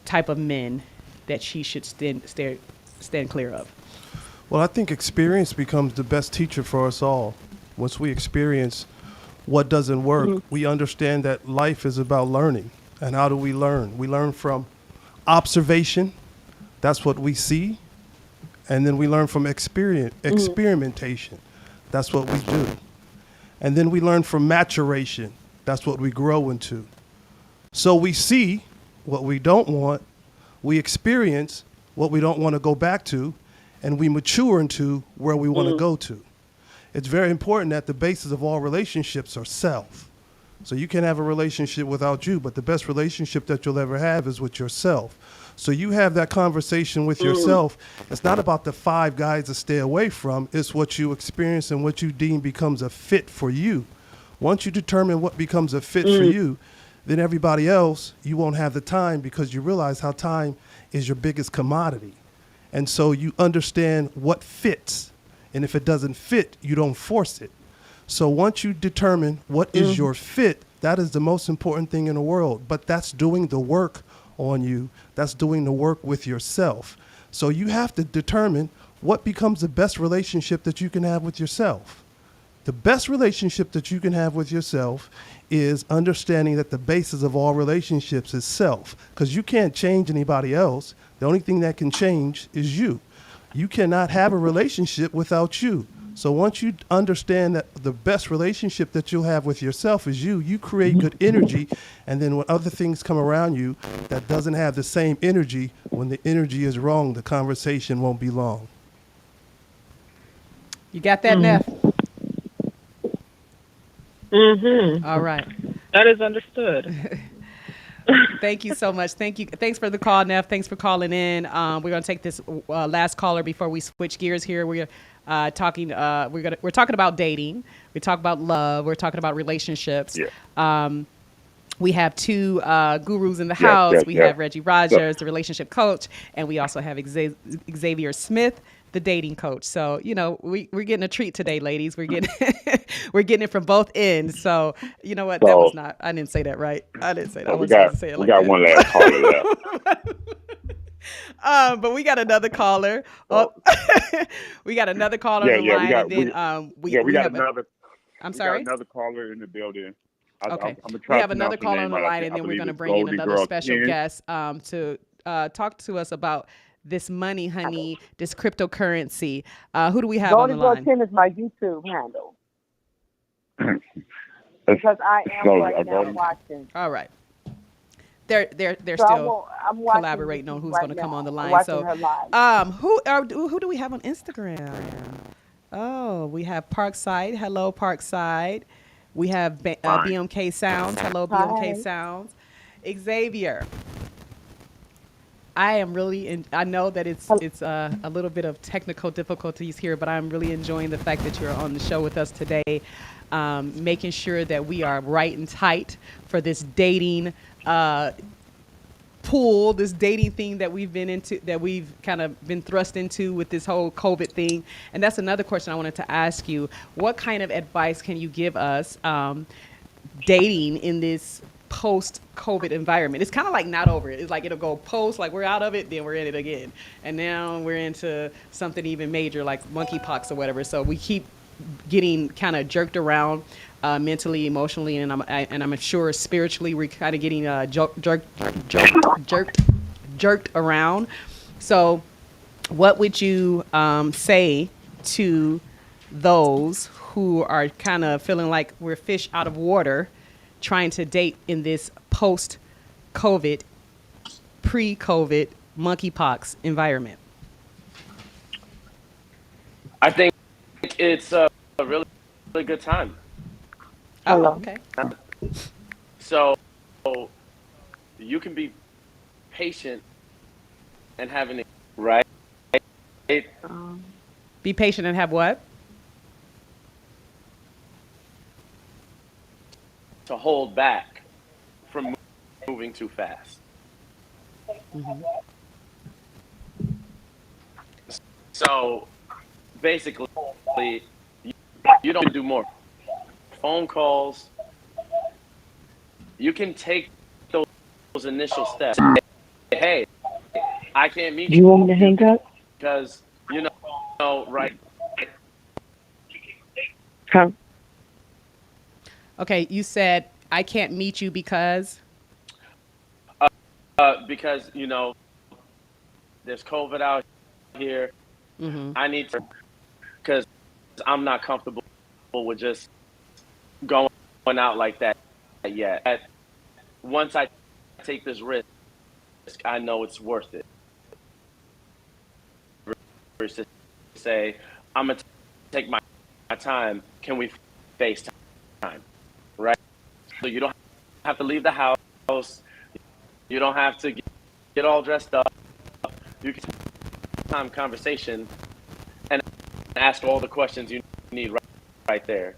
type of men that she should stand clear of. Well, I think experience becomes the best teacher for us all. Once we experience what doesn't work, we understand that life is about learning. And how do we learn? We learn from observation. That's what we see. And then we learn from experimentation. That's what we do. And then we learn from maturation. That's what we grow into. So we see what we don't want. We experience what we don't want to go back to. And we mature into where we want to go to. It's very important that the basis of all relationships are self. So you can have a relationship without you, but the best relationship that you'll ever have is with yourself. So you have that conversation with yourself. It's not about the 5 guys to stay away from. It's what you experience and what you deem becomes a fit for you. Once you determine what becomes a fit for you, then everybody else, you won't have the time because you realize how time is your biggest commodity. And so you understand what fits. And if it doesn't fit, you don't force it. So once you determine what is your fit, that is the most important thing in the world. But that's doing the work on you. That's doing the work with yourself. So you have to determine what becomes the best relationship that you can have with yourself. The best relationship that you can have with yourself is understanding that the basis of all relationships is self. Because you can't change anybody else. The only thing that can change is you. You cannot have a relationship without you. So once you understand that the best relationship that you'll have with yourself is you create good energy. And then when other things come around you that doesn't have the same energy, when the energy is wrong, the conversation won't be long. You got that, Neff? Mm-hmm. All right. That is understood. Thank you so much. Thank you. Thanks for the call, Neff. Thanks for calling in. We're going to take this last caller before we switch gears here. We're talking. We're talking about dating. We talk about love. We're talking about relationships. Yeah. We have two gurus in the house. We have Reggie Rogers, the relationship coach, and we also have Xavier Smith, the dating coach. So, you know, we're getting a treat today, ladies. We're getting we're getting it from both ends. So, you know what? That was not. I didn't say that right. I didn't say that. I wasn't supposed to say it like that. We got one last caller left. But we got another caller. Oh, we got another caller on the line. We got another. I'm sorry. We got another caller in the building. Okay. We have another caller on the line, and then we're going to bring in another special guest to talk to us about this money, honey, this cryptocurrency. Who do we have on the line? Golden Girl 10 is my YouTube handle. Because I am right now watching. All right. They're still collaborating on who's going to come on the line. So, who do we have on Instagram? Oh, we have Parkside. Hello, Parkside. We have BMK Sounds. Hello, BMK Sounds. Xavier. I am really, I know that it's a little bit of technical difficulties here, but I'm really enjoying the fact that you're on the show with us today, making sure that we are right and tight for this dating pool, this dating thing that we've been into, that we've kind of been thrust into with this whole COVID thing. And that's another question I wanted to ask you. What kind of advice can you give us dating in this post-COVID environment? It's kind of like not over it. It's like it'll go post, like we're out of it, then we're in it again. And now we're into something even major like monkeypox or whatever. So we keep getting kind of jerked around mentally, emotionally, and I'm sure spiritually we're kind of getting jerked around. So what would you say to those who are kind of feeling like we're fish out of water trying to date in this post-COVID, pre-COVID monkeypox environment? I think it's a really, really good time. Oh, okay. So you can be patient and having it right. Be patient and have what? To hold back from moving too fast. Mm-hmm. So basically, you don't do more phone calls. You can take those initial steps. Hey, I can't meet you. Do you want me to hang up? Because, you know, right. Huh? Okay, you said I can't meet you because? Because, you know, there's COVID out here. Mm-hmm. I need to, because I'm not comfortable with just going out like that yet. Once I take this risk, I know it's worth it. To say, I'm going to take my time. Can we FaceTime? Right? So you don't have to leave the house. You don't have to get all dressed up. You can have conversation and ask all the questions you need right there.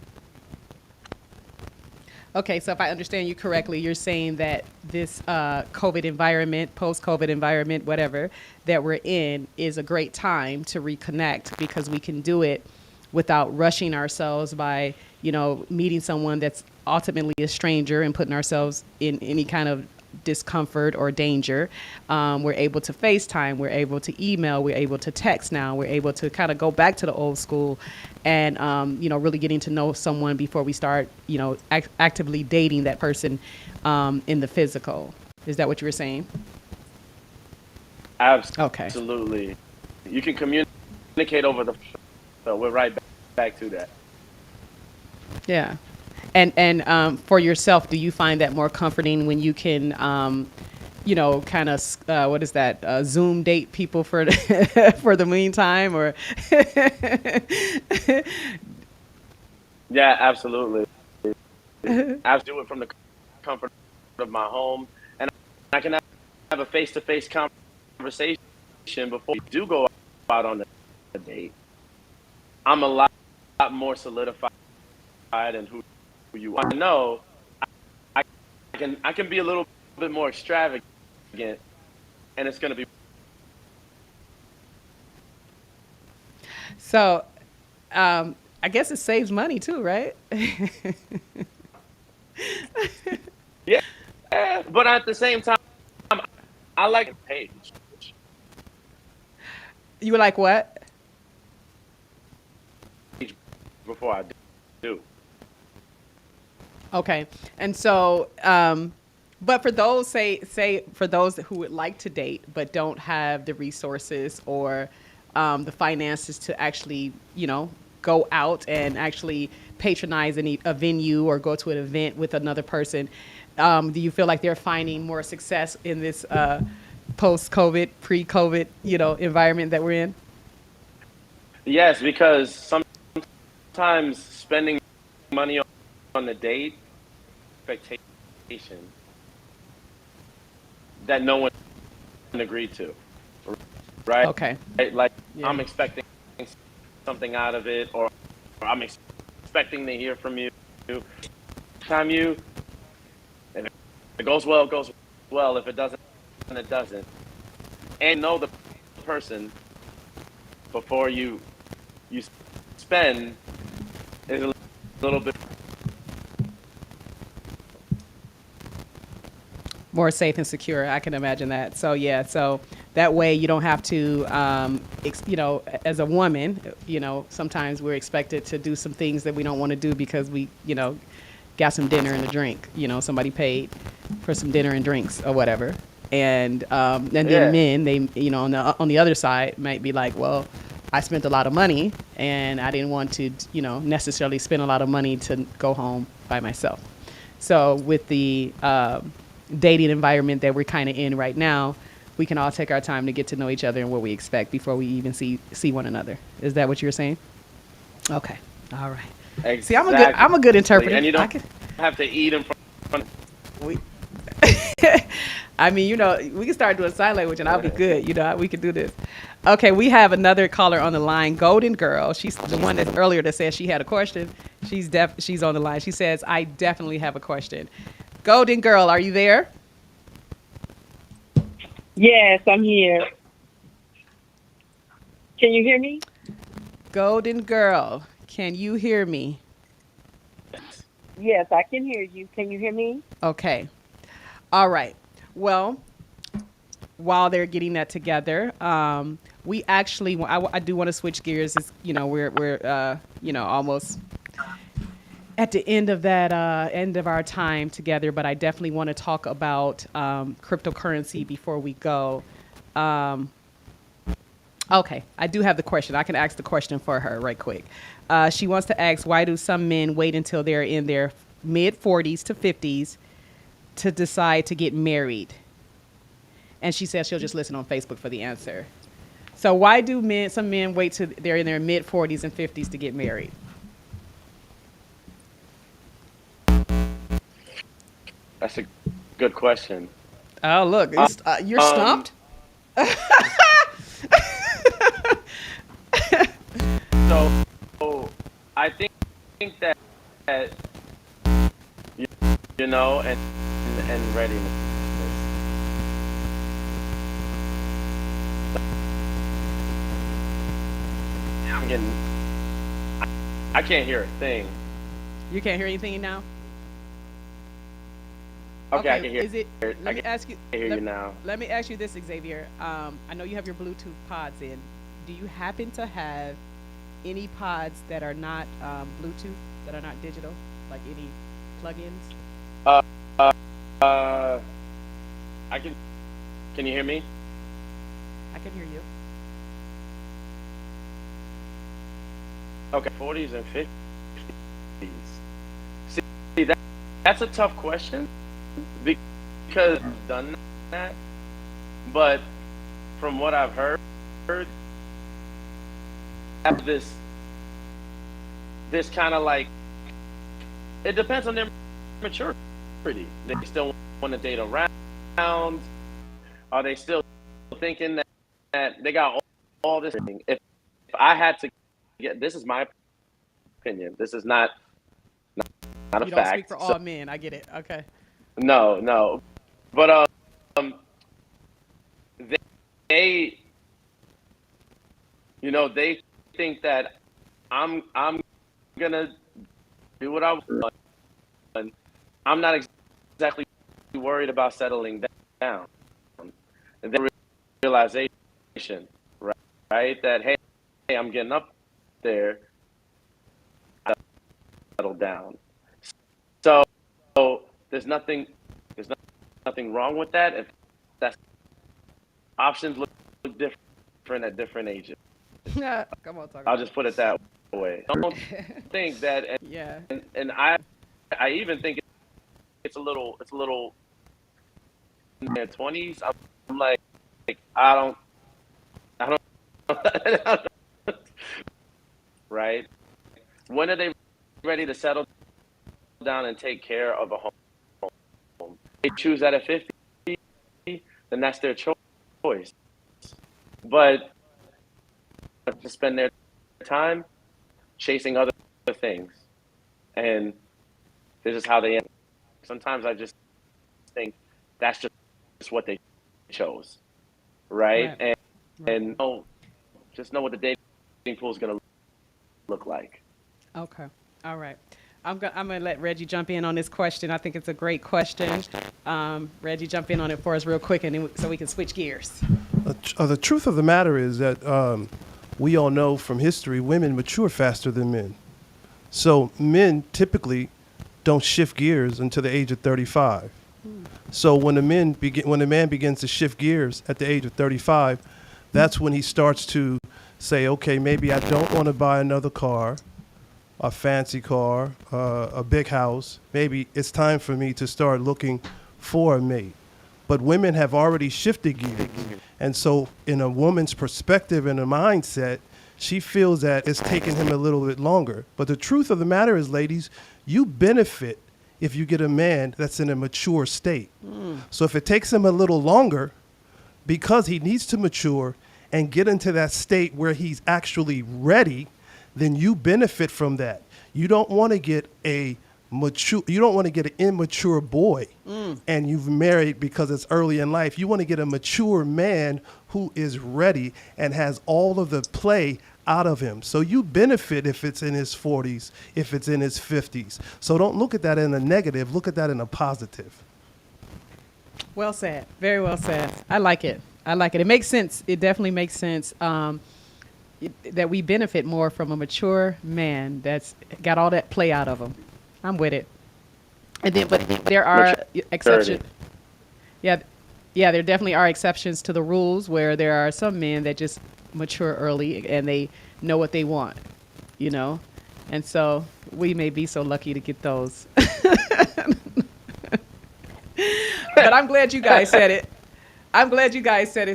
Okay, so if I understand you correctly, you're saying that this COVID environment, post-COVID environment, whatever, that we're in is a great time to reconnect because we can do it without rushing ourselves by, you know, meeting someone that's ultimately a stranger and putting ourselves in any kind of discomfort or danger. We're able to FaceTime, we're able to email, we're able to text now, we're able to kind of go back to the old school and, you know, really getting to know someone before we start, you know, actively dating that person in the physical. Is that what you were saying? Absolutely. Okay. You can communicate over the phone. So we're right back to that. Yeah. And for yourself, do you find that more comforting when you can, kind of, what is that, Zoom date people for the, for the meantime, or? Yeah, absolutely. I have to do it from the comfort of my home, and I can have a face-to-face conversation before we do go out on a date. I'm a lot more solidified in who you are. I know I I can be a little bit more extravagant, and it's going to be. So, I guess it saves money too, right? Yeah, but at the same time, I like page You were like, what? before I do. Okay. And so, but for those, say for those who would like to date but don't have the resources or the finances to actually, go out and actually patronize a venue or go to an event with another person, do you feel like they're finding more success in this post-COVID, pre-COVID, environment that we're in? Yes, because sometimes spending money on the date expectation that no one agreed to, right? Okay. Like Yeah. I'm expecting something out of it, or I'm expecting to hear from you. Time you, if it goes well, it goes well. If it doesn't, it doesn't. And know the person before you spend is a little bit More safe and secure. I can imagine that. So yeah, so that way you don't have to, as a woman, sometimes we're expected to do some things that we don't want to do because we, got some dinner and a drink. Somebody paid for some dinner and drinks or whatever. And then yeah. men, they, on the other side might be like, well, I spent a lot of money and I didn't want to, necessarily spend a lot of money to go home by myself. So with the dating environment that we're kind of in right now, we can all take our time to get to know each other and what we expect before we even see one another. Is that what you're saying? Okay. All right. Exactly. See, I'm a good interpreter. And you don't have to eat in front. We, I mean, we can start doing sign language and I'll be good. We can do this. Okay, we have another caller on the line, Golden Girl. She's the one that earlier that said she had a question. She's on the line. She says, I definitely have a question. Golden Girl, are you there? Yes, I'm here. Can you hear me? Golden Girl, can you hear me? Yes, I can hear you. Can you hear me? Okay. All right. Well, while they're getting that together, we actually, I do want to switch gears. It's, we're almost at the end of that end of our time together, but I definitely want to talk about cryptocurrency before we go. Okay, I do have the question. I can ask the question for her right quick. She wants to ask, why do some men wait until they're in their mid 40s to 50s to decide to get married? And she says she'll just listen on Facebook for the answer. So why do some men wait till they're in their mid 40s and 50s to get married? That's a good question. Oh, look, you're stumped. So I think that and readiness. I'm getting. I can't hear a thing. You can't hear anything now? Okay, I can hear. Is it? Let me ask you. I hear you now. Let me ask you this, Xavier. I know you have your Bluetooth pods in. Do you happen to have any pods that are not Bluetooth, that are not digital, like any plugins? I can. Can you hear me? I can hear you. Okay, 40s and 50s. See, that's a tough question because I've done that. But from what I've heard, have this kind of like, it depends on their maturity. They still want to date around. Are they still thinking that they got all this thing? If I had to get, this is my opinion. This is not a You don't fact. speak for all men. I get it. Okay. No. But they they think that I'm gonna do what I want. I'm not exactly worried about settling down. And then realization, right? That hey, I'm getting up there, I settle down. So there's nothing wrong with that. If that's options look different at different ages. Come on, talk I'll about just put it that way. Don't think that, yeah. And I even think it's a little in their 20s. I'm like I don't right? When are they ready to settle down and take care of a home? They choose that at 50, then that's their choice. But to spend their time chasing other things, and this is how they end. Sometimes I just think that's just what they chose, right? And just know what the dating pool is going to look like. Okay. All right. I'm gonna let Reggie jump in on this question. I think it's a great question. Reggie, jump in on it for us real quick, and then so we can switch gears. The truth of the matter is that we all know from history women mature faster than men. So men typically don't shift gears until the age of 35. So when a man begins to shift gears at the age of 35, that's when he starts to say, okay, maybe I don't want to buy another car, a fancy car, a big house. Maybe it's time for me to start looking for a mate. But women have already shifted gears. And so in a woman's perspective and a mindset, she feels that it's taking him a little bit longer. But the truth of the matter is, ladies, you benefit if you get a man that's in a mature state. So if it takes him a little longer, because he needs to mature and get into that state where he's actually ready, then you benefit from that. You don't want to get an immature boy and you've married because it's early in life. You want to get a mature man who is ready and has all of the play out of him. So you benefit if it's in his 40s, if it's in his 50s. So don't look at that in a negative, look at that in a positive. Well said. Very well said. I like it. It makes sense. It definitely makes sense that we benefit more from a mature man that's got all that play out of him. I'm with it. And then, but there are exceptions. Yeah, there definitely are exceptions to the rules where there are some men that just mature early and they know what they want, and so we may be so lucky to get those. But I'm glad you guys said it.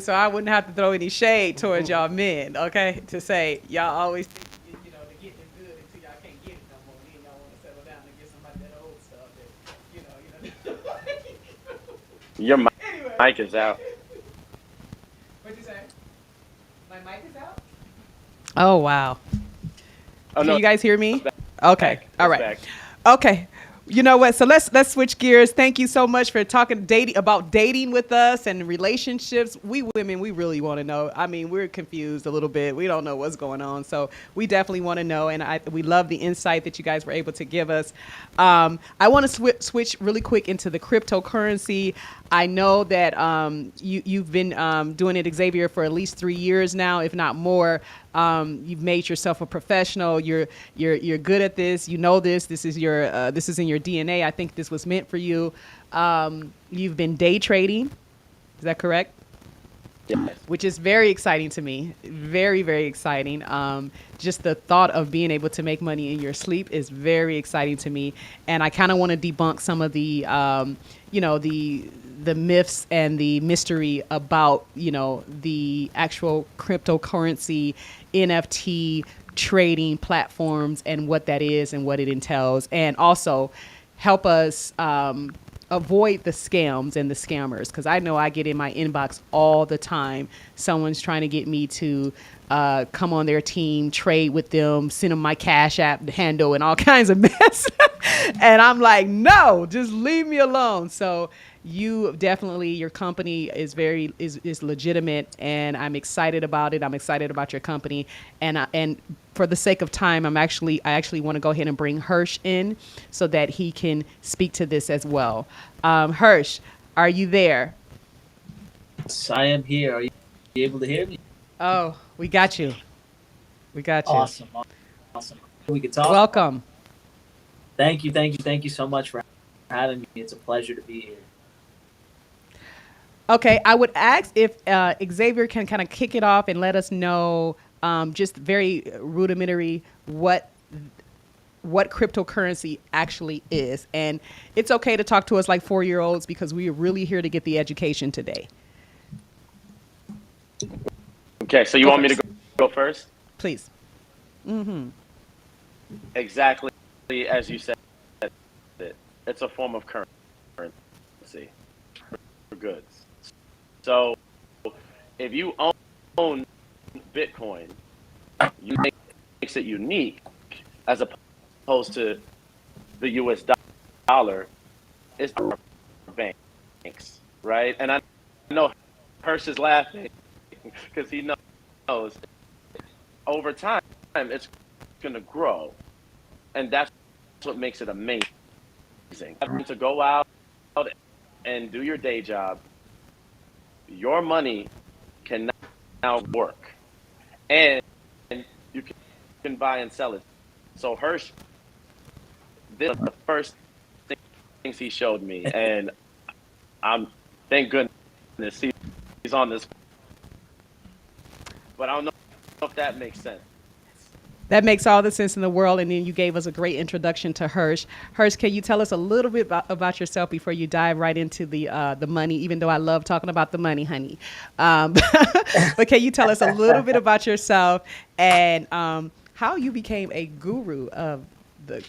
So I wouldn't have to throw any shade towards y'all men, okay? To say y'all always think, the getting is good until y'all can't get it no more. Then y'all want to settle down and get somebody that old stuff that, Your mic is out. What'd you say? My mic is out? Oh, wow. Can you guys hear me? Okay. All right. Okay. You know what? So let's switch gears. Thank you so much for talking about dating with us and relationships. We women, we really want to know. I mean, we're confused a little bit. We don't know what's going on. So we definitely want to know. And we love the insight that you guys were able to give us. I want to switch really quick into the cryptocurrency. I know that you've been doing it, Xavier, for at least 3 years now, if not more. You've made yourself a professional. You're good at this. You know this. This is in your DNA. I think this was meant for you. You've been day trading. Is that correct? Yes. which is very exciting to me. Very, very exciting. Just the thought of being able to make money in your sleep is very exciting to me. And I kind of want to debunk some of the, the myths and the mystery about, the actual cryptocurrency, NFT trading platforms and what that is and what it entails. And also help us avoid the scams and the scammers, because I know I get in my inbox all the time. Someone's trying to get me to come on their team, trade with them, send them my Cash App handle and all kinds of mess. And I'm like, no, just leave me alone. So you definitely, your company is is legitimate, and I'm excited about it. I'm excited about your company, and for the sake of time, I actually want to go ahead and bring Hirsch in so that he can speak to this as well. Hirsch, are you there? Yes, I am here. Are you able to hear me? Oh, we got you. We got you. Awesome. Awesome. We can talk. Welcome. Thank you so much for having me. It's a pleasure to be here. Okay, I would ask if Xavier can kind of kick it off and let us know, just very rudimentary, what cryptocurrency actually is. And it's okay to talk to us like 4-year-olds, because we are really here to get the education today. Okay, so you want me to go first? Please. Mm-hmm. Exactly as you said. It's a form of currency for goods. So if you own Bitcoin, makes it unique as opposed to the US dollar is banks, right? And I know Hirsch is laughing because he knows over time it's going to grow, and that's what makes it amazing. To go out and do your day job, your money can now work, and you can buy and sell it. So Hirsch, this is the first things he showed me, and I'm thank goodness he's on this. But I don't know if that makes sense. That makes all the sense in the world. And then you gave us a great introduction to Hirsch. Hirsch, can you tell us a little bit about yourself before you dive right into the money, even though I love talking about the money, honey. But can you tell us a little bit about yourself and how you became a guru of the,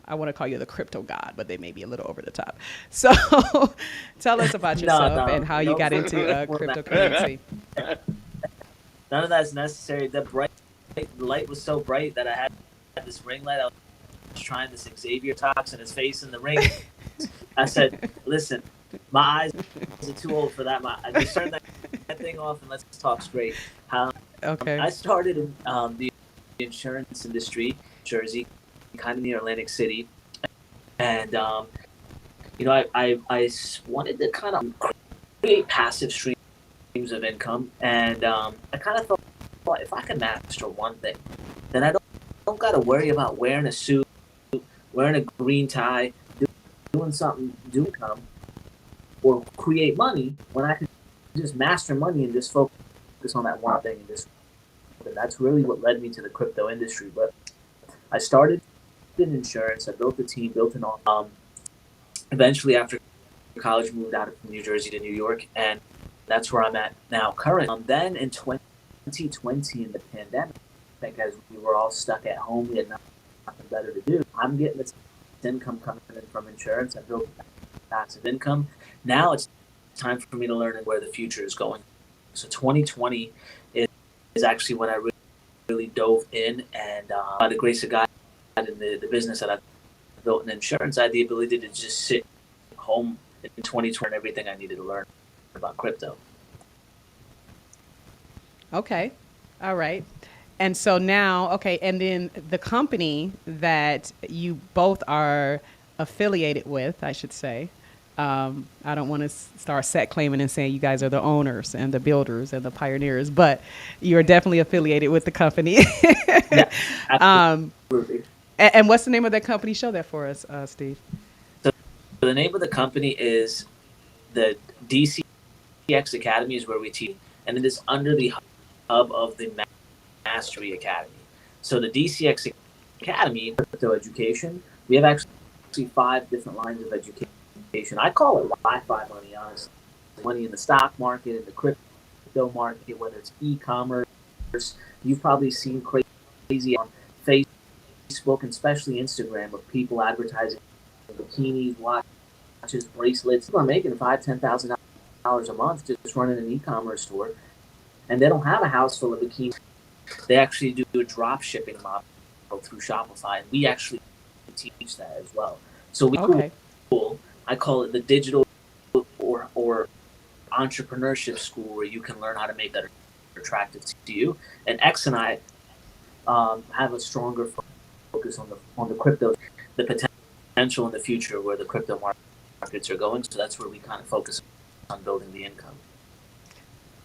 I want to call you the crypto god, but they may be a little over the top. So tell us about yourself and how you got into cryptocurrency. None of that's necessary. The light was so bright that I had this ring light. I was trying this Xavier toxin, his face in the ring. I said, listen, my eyes are too old for that. I just turned that thing off and let's talk straight. Okay. I started in the insurance industry, Jersey, kind of near Atlantic City. And, I wanted to kind of create passive streams of income. And I kind of thought, if I can master one thing, then I don't got to worry about wearing a suit, wearing a green tie, doing something, do income, or create money when I can just master money and just focus on that one thing. And that's really what led me to the crypto industry. But I started in insurance. I built a team, built an eventually after college, moved out from New Jersey to New York, and that's where I'm at now currently. Then in 2020 in the pandemic, as we were all stuck at home, we had nothing better to do. I'm getting this income coming in from insurance. I built passive income. Now it's time for me to learn where the future is going. So 2020 is actually when I really dove in, and by the grace of God in the business that I've built in insurance, I had the ability to just sit home in 2020 and everything I needed to learn about crypto. Okay. All right. And so now, okay, and then the company that you both are affiliated with, I should say, I don't want to start set claiming and saying you guys are the owners and the builders and the pioneers, but you're definitely affiliated with the company. Yeah, absolutely. And what's the name of that company? Show that for us, Steve. So the name of the company is the DCX Academy, is where we teach and it is under the hub of the Mastery Academy. So the DCX Academy, crypto education, we have actually 5 different lines of education. I call it Wi-Fi money, honestly. Money in the stock market, in the crypto market, whether it's e-commerce. You've probably seen crazy on Facebook and especially Instagram of people advertising bikinis, watches, bracelets. People are making $5,000-$10,000 a month just running an e-commerce store, and they don't have a house full of bikinis. They actually do a drop shipping model through Shopify, and we actually teach that as well. So we cool. I call it the digital or entrepreneurship school, where you can learn how to make that attractive to you. And X and I have a stronger focus on the crypto, the potential in the future where the crypto markets are going. So that's where we kind of focus on building the income.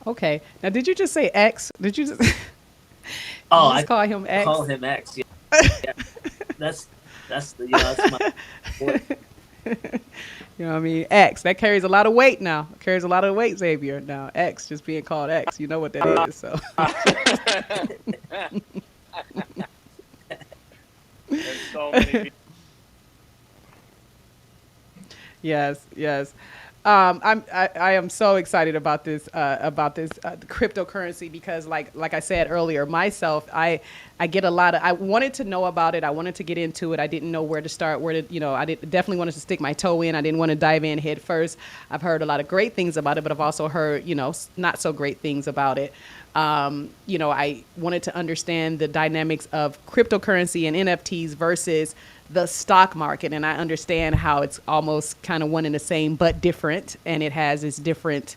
Okay. Now, did you just say X? Did you just? I call him X. Call him X. Yeah. Yeah. That's that's my. You know what I mean? X. That carries a lot of weight now. It carries a lot of weight, Xavier. Now, X just being called X. You know what that is. So. There's so many people. Yes, yes. I am so excited about this cryptocurrency because like I said earlier, myself, I get a lot of, I wanted to know about it. I wanted to get into it. I didn't know where to start, definitely wanted to stick my toe in. I didn't want to dive in head first. I've heard a lot of great things about it, but I've also heard, not so great things about it. I wanted to understand the dynamics of cryptocurrency and NFTs versus the stock market. And I understand how it's almost kind of one and the same, but different. And it has its different,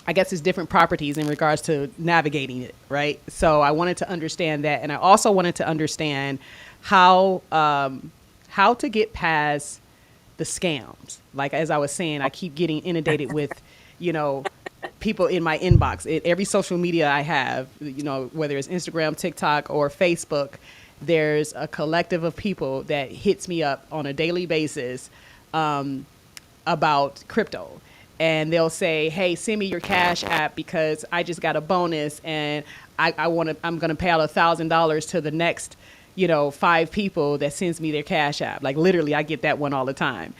its different properties in regards to navigating it. Right. So I wanted to understand that. And I also wanted to understand how to get past the scams. Like, as I was saying, I keep getting inundated with, people in my inbox. Every social media I have, whether it's Instagram, TikTok, or Facebook, there's a collective of people that hits me up on a daily basis about crypto. And they'll say, hey, send me your Cash App because I just got a bonus and I'm going to pay out $1,000 to the next, 5 people that sends me their Cash App. Like, literally, I get that one all the time.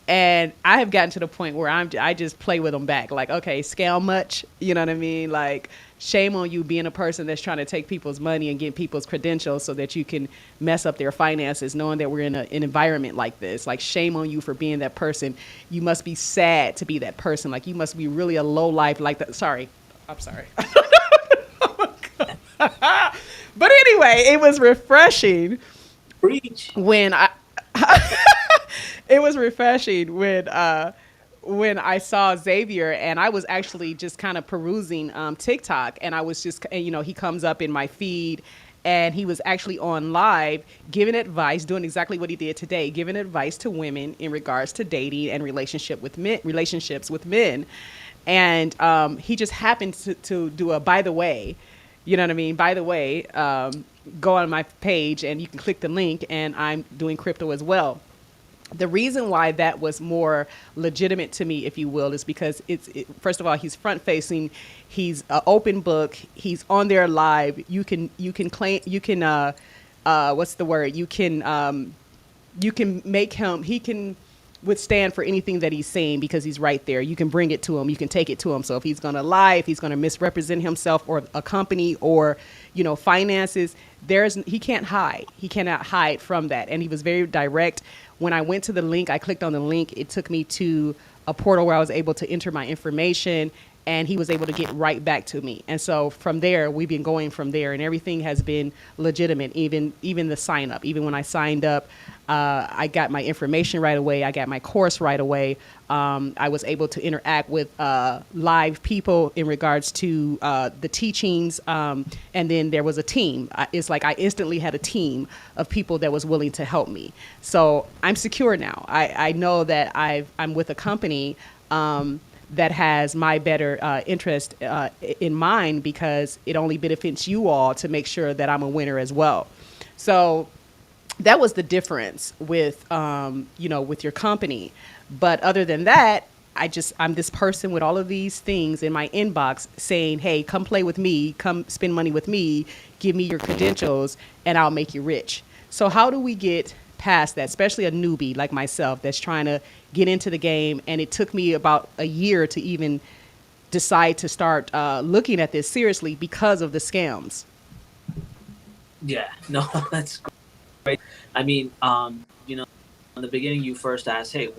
And I have gotten to the point where I just play with them back. Like, okay, scale much, you know what I mean? Like, shame on you being a person that's trying to take people's money and get people's credentials so that you can mess up their finances, knowing that we're in an environment like this. Like, shame on you for being that person. You must be sad to be that person. Like, you must be really a low life like that. Sorry. I'm sorry. Oh my God. But anyway, it was refreshing. Preach. When it was refreshing when I saw Xavier, and I was actually just kind of perusing TikTok, and I was just, he comes up in my feed, and he was actually on live giving advice, doing exactly what he did today, giving advice to women in regards to dating and relationships with men. And he just happened to do a by the way, you know what I mean? By the way, go on my page and you can click the link, and I'm doing crypto as well. The reason why that was more legitimate to me, if you will, is because first of all, he's front facing, he's an open book, he's on there live. You can claim, what's the word? You can make him, he can withstand for anything that he's saying because he's right there. You can bring it to him, you can take it to him. So if he's going to lie, if he's going to misrepresent himself or a company or, finances, he can't hide. He cannot hide from that. And he was very direct. When I went to the link, I clicked on the link. It took me to a portal where I was able to enter my information, and he was able to get right back to me. And so from there, we've been going from there, and everything has been legitimate, even the sign up. Even when I signed up, I got my information right away. I got my course right away. I was able to interact with live people in regards to the teachings. And then there was a team. It's like I instantly had a team of people that was willing to help me. So I'm secure now. I know that I'm with a company that has my better interest in mind, because it only benefits you all to make sure that I'm a winner as well. So that was the difference with, with your company. But other than that, I'm this person with all of these things in my inbox saying, hey, come play with me, come spend money with me, give me your credentials, and I'll make you rich. So how do we get past that, especially a newbie like myself that's trying to get into the game? And it took me about a year to even decide to start looking at this seriously because of the scams. Yeah, no, that's great. I mean, you know, in the beginning, you first asked, hey,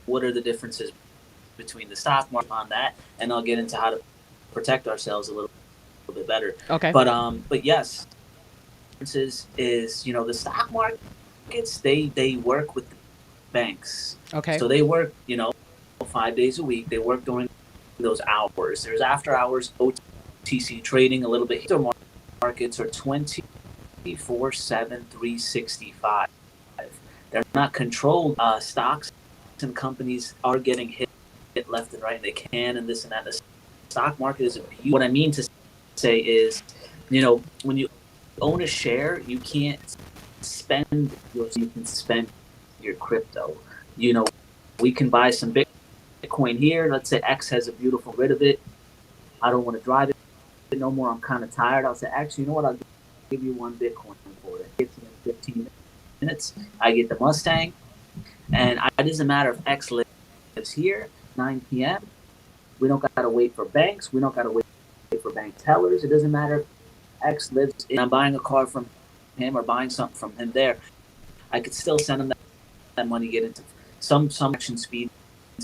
what are the differences between the stock market on that? And I'll get into how to protect ourselves a little bit better. Okay. But yes, differences is, you know, the stock markets, they work with the banks. Okay. So they work, you know, 5 days a week. They work during those hours. There's after hours OTC trading a little bit. Their markets are 24/7, 365. They're not controlled. Stocks and companies are getting hit left and right. They can and this and that. The stock market is a beauty. What I mean to say is, you know, when you own a share, you can't spend you can spend your crypto. You know, we can buy some Bitcoin here. Let's say X has a beautiful rid of it. I don't want to drive it no more. I'm kind of tired. I'll say, actually, you know what? I'll give you 1 Bitcoin for it. It gets in 15 minutes. I get the Mustang, and it doesn't matter if X lives here, 9 p.m. We don't got to wait for banks. We don't got to wait for bank tellers. It doesn't matter if X lives in. I'm buying a car from him or buying something from him there. I could still send him that money, get into some action speed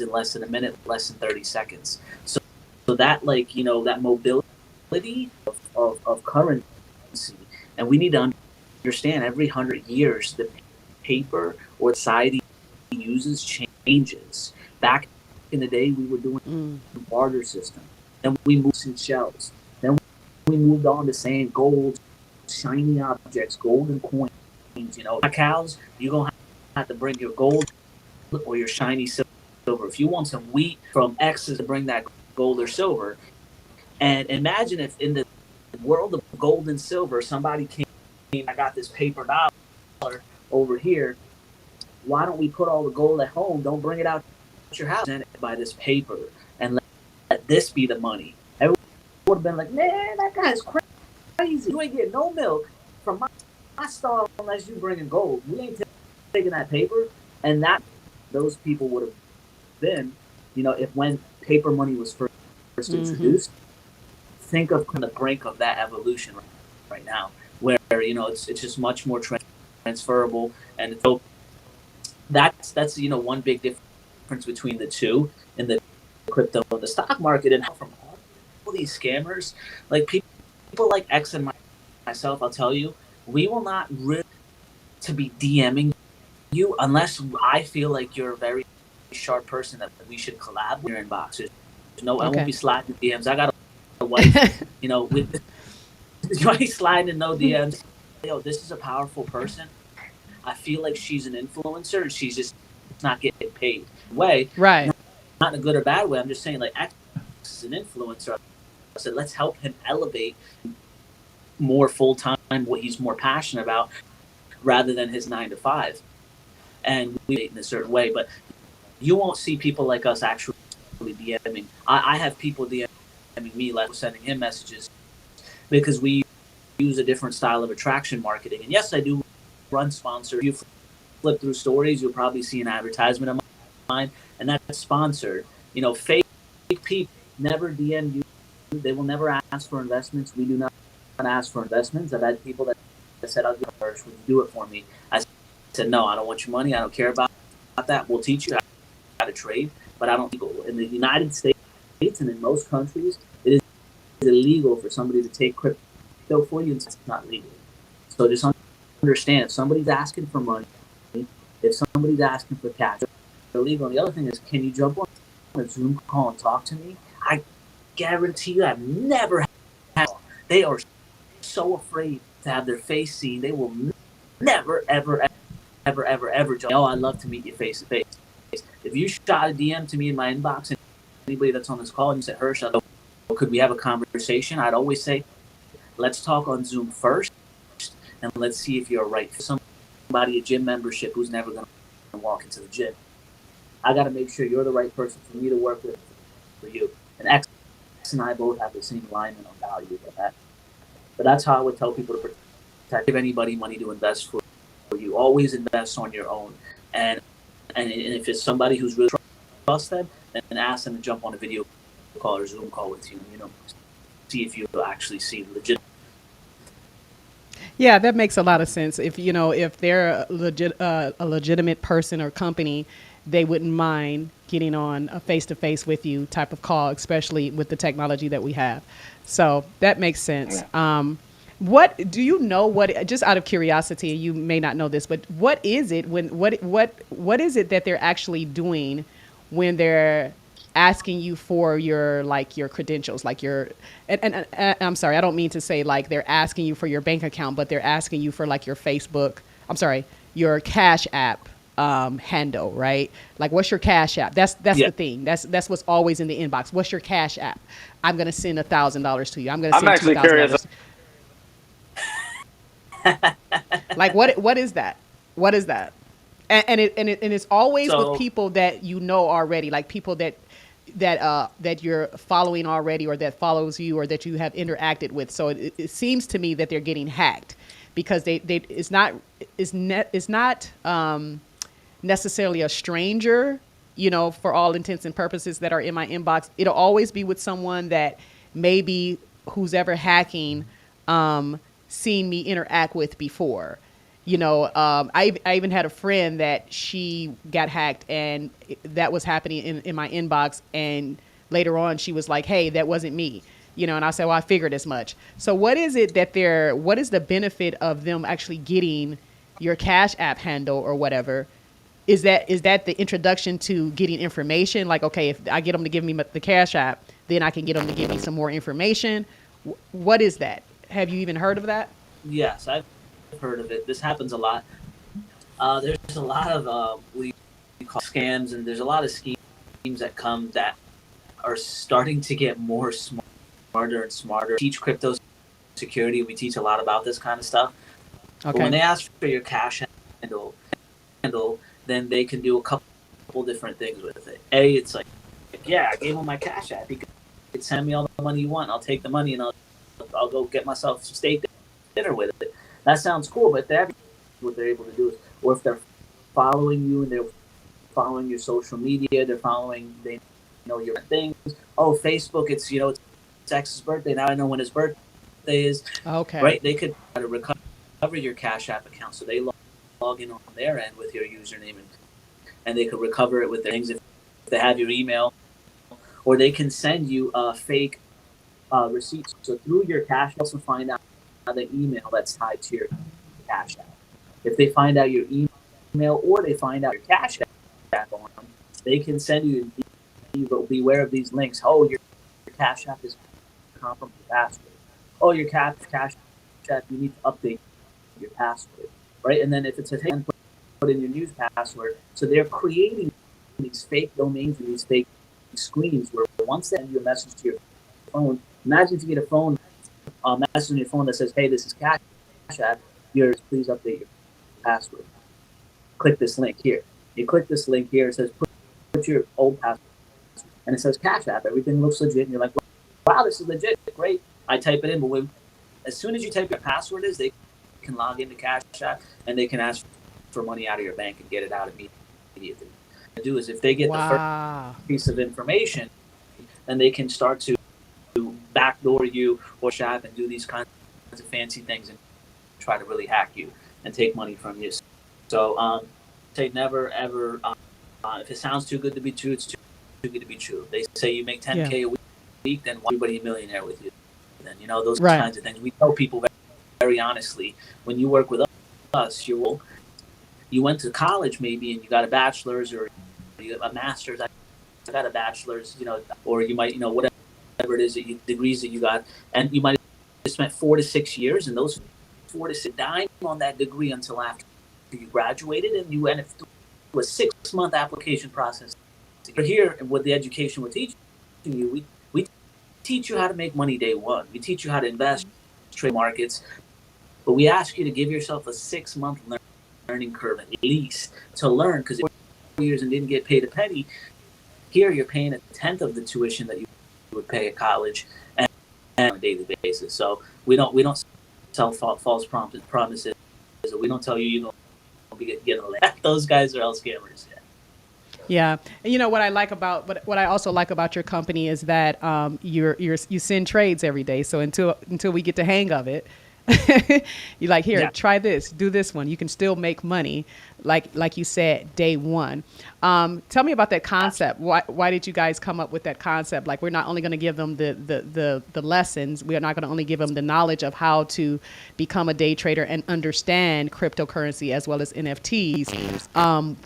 in less than a minute, less than 30 seconds. So that, like, you know, that mobility of currency, and we need to understand every 100 years the paper or society uses changes. Back in the day, we were doing the barter system. Then we moved to shells. Then we moved on to saying gold, shiny objects, golden coins. You know, cows, you're going to have to bring your gold or your shiny silver. If you want some wheat from X's to bring that gold or silver, and imagine if in the world of gold and silver, somebody came, I got this paper dollar over here. Why don't we put all the gold at home? Don't bring it out to your house and buy this paper and let this be the money. Everyone would have been like, man, that guy's crazy. You ain't getting no milk from my stall unless you bringing gold. We ain't taking that paper. And that those people would have been, you know, if when paper money was first introduced, think of kind of the brink of that evolution right now, where, you know, it's just much more transferable. And so that's you know, one big difference between the two in the crypto and the stock market. And from all these scammers, like people like X and myself, I'll tell you, we will not really to be DMing you unless I feel like you're a very sharp person that we should collab with your inbox. No, I won't be sliding DMs. I got a wife, you know, with you ain't sliding in no DMs. Yo, this is a powerful person. I feel like she's an influencer and she's just not getting paid. Right. Not in a good or bad way. I'm just saying, like, X is an influencer. I said, let's help him elevate more full-time, what he's more passionate about, rather than his 9 to 5. And we in a certain way, but you won't see people like us actually DMing. I have people DMing me, like sending him messages, because we use a different style of attraction marketing. And yes, I do run sponsors. If you flip through stories, you'll probably see an advertisement of mine, and that's sponsored. You know, fake people never DM you. They will never ask for investments. We do not ask for investments. I've had people that said, I'll do it first. Would you do it for me? I said, no, I don't want your money. I don't care about that. We'll teach you how to trade, but I don't. In the United States and in most countries, it is illegal for somebody to take crypto for you. It's not legal. So just understand, if somebody's asking for money, if somebody's asking for cash, they're illegal. And the other thing is, can you jump on a Zoom call and talk to me? I guarantee you, I've never had. They are so afraid to have their face seen. They will never, ever, ever, ever, ever. Oh, I'd love to meet you face to face. If you shot a DM to me in my inbox, and anybody that's on this call, and you said, Hirsch, could we have a conversation? I'd always say, let's talk on Zoom first, and let's see if you're right for somebody, a gym membership, who's never going to walk into the gym. I got to make sure you're the right person for me to work with for you. And X and I both have the same alignment on values of that. But that's how I would tell people to protect. Give anybody money to invest for you. Always invest on your own. And if it's somebody who's really trust them, then ask them to jump on a video call or Zoom call with you. You know, see if you actually see legit. Yeah, that makes a lot of sense. If you know, if they're a legitimate person or company, they wouldn't mind getting on a face-to-face with you type of call, especially with the technology that we have. So that makes sense. What do you know? What, just out of curiosity, you may not know this, but what is it when what is it that they're actually doing when they're asking you for your credentials, like your and I'm sorry, I don't mean to say like they're asking you for your bank account, but they're asking you for like your Facebook, I'm sorry, your Cash App handle, right? Like, what's your Cash App? That's the thing. That's what's always in the inbox. What's your Cash App? I'm gonna send $1,000 to you. I'm gonna send actually curious. $2,000. Like, what is that? What is that? And it's always with people that you know already, like people that you're following already, or that follows you, or that you have interacted with. So it seems to me that they're getting hacked, because it's not necessarily a stranger, you know, for all intents and purposes, that are in my inbox. It'll always be with someone that maybe who's ever hacking seen me interact with before. You know, I even had a friend that she got hacked, and that was happening in my inbox. And later on, she was like, "Hey, that wasn't me." You know, and I said, "Well, I figured as much." So what is it that what is the benefit of them actually getting your Cash App handle or whatever? Is that the introduction to getting information? Like, okay, if I get them to give me the Cash App, then I can get them to give me some more information. What is that? Have you even heard of that? Yes, I've heard of it. This happens a lot. There's a lot of we call scams, and there's a lot of schemes that come that are starting to get more smarter and smarter. We teach crypto security. We teach a lot about this kind of stuff. Okay. But when they ask for your Cash handle, then they can do a couple different things with it. It's like, yeah, I gave him my Cash App. He could send me all the money you want. I'll take the money and I'll go get myself some steak dinner with it. That sounds cool, but what they're able to do is, or if they're following you and they're following your social media, they know your things. Oh, Facebook, it's X's birthday. Now I know when his birthday is. Okay. Right? They could try to recover your Cash App account, so they log in on their end with your username, and they could recover it with their things if they have your email, or they can send you a fake receipts. So through your Cash App, also find out the email that's tied to your Cash App. If they find out your email, or they find out your Cash App on them, they can send you, beware of these links. Oh, your Cash App is compromised password. Oh, your Cash App, you need to update your password, right? And then if it's put in your news password. So they're creating these fake domains and these fake screens where once they send you a message to your phone, imagine if you get a message on your phone that says, "Hey, this is Cash App. Please update your password. Click this link here." You click this link here. It says put your old password, and it says Cash App. Everything looks legit, and you're like, "Wow, this is legit. Great." I type it in, but as soon as you type your password they can log into Cash App and they can ask for money out of your bank and get it out immediately. What they do is, if they get the first piece of information, then they can start to backdoor you or shop and do these kinds of fancy things and try to really hack you and take money from you. So say never ever, if it sounds too good to be true, it's too good to be true. They say you make $10K a week, then why everybody a millionaire with you? Then those kinds of things. We tell people very honestly, when you work with us, you went to college maybe and you got a bachelor's or a master's. I got a bachelor's, or you might, whatever it is degrees that you got, and you might have spent 4 to 6 years, and those 4 to 6 dime on that degree until after you graduated, and you went through a 6-month application process. Here, with the education we're teaching you, we teach you how to make money day one. We teach you how to invest, trade markets, but we ask you to give yourself a 6-month learning curve at least to learn, because years and didn't get paid a penny. Here, you're paying a tenth of the tuition that you would pay at college, and on a daily basis. So we don't sell false promises. We don't tell you you're gonna be getting a layoff. Those guys are all scammers. Yeah. Yeah, and you know what I like about what I also like about your company is that you send trades every day. So until we get the hang of it, you're like, here, try this, do this one. You can still make money, like you said, day one. Tell me about that concept. Why did you guys come up with that concept? Like, we're not only going to give them the lessons, we are not going to only give them the knowledge of how to become a day trader and understand cryptocurrency as well as NFTs.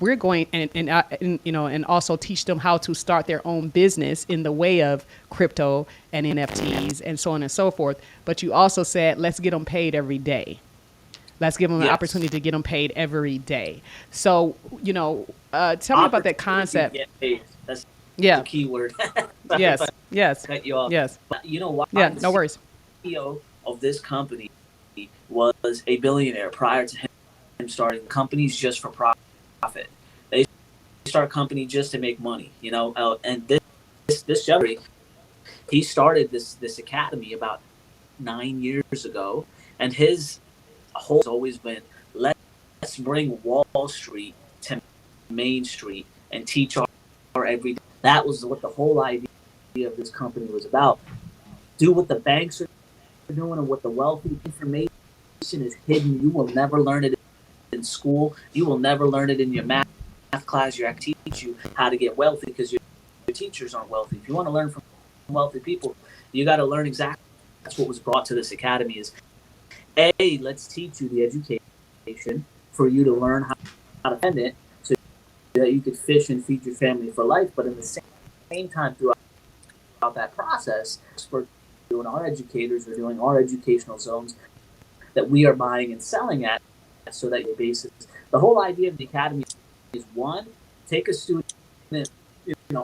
We're going and also teach them how to start their own business in the way of crypto and NFTs and so on and so forth. But you also said, let's get them paid every day. Let's give them an opportunity to get them paid every day. So, tell me about that concept. Get paid. That's the key word. Yes. Cut you off. Yes. But you know why? Yeah, no worries. The CEO of this company was a billionaire prior to him starting companies just for profit. They start company just to make money, and this gentleman, he started this academy about 9 years ago, and his whole has always been, let's bring Wall Street to Main Street and teach our everyday. That was what the whole idea of this company was about. Do what the banks are doing and what the wealthy information is hidden. You will never learn it in school. You will never learn it in your math class. Your teach you how to get wealthy because your teachers aren't wealthy. If you want to learn from wealthy people, you got to learn exactly. That's what was brought to this academy is, let's teach you the education for you to learn how to spend it so that you could fish and feed your family for life. But in the same time, throughout that process, experts doing our educators are doing our educational zones that we are buying and selling at, so that your basis. The whole idea of the academy is, one, take a student,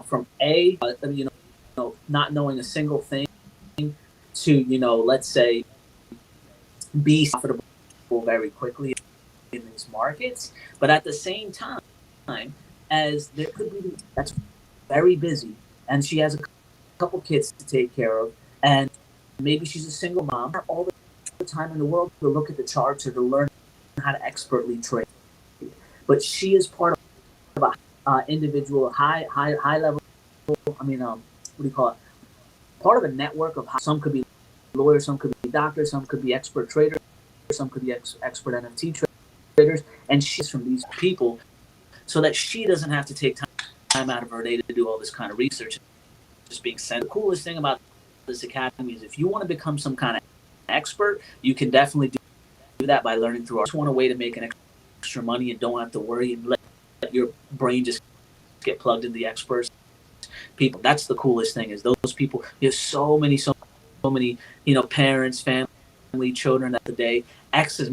from not knowing a single thing to, let's say, be profitable very quickly in these markets, but at the same time, as there could be that's very busy, and she has a couple kids to take care of, and maybe she's a single mom, all the time in the world to look at the charts or to learn how to expertly trade. But she is part of a individual high level. What do you call it? Part of a network of how some could be lawyers, some could be doctors, some could be expert traders, some could be expert NFT traders, and she's from these people, so that she doesn't have to take time out of her day to do all this kind of research. Just being sent. The coolest thing about this academy is if you want to become some kind of expert, you can definitely do that by learning through. I just want a way to make an extra money and don't have to worry and let your brain just get plugged into the experts. People, that's the coolest thing is those people. There's so many, parents, family, children at the day. X is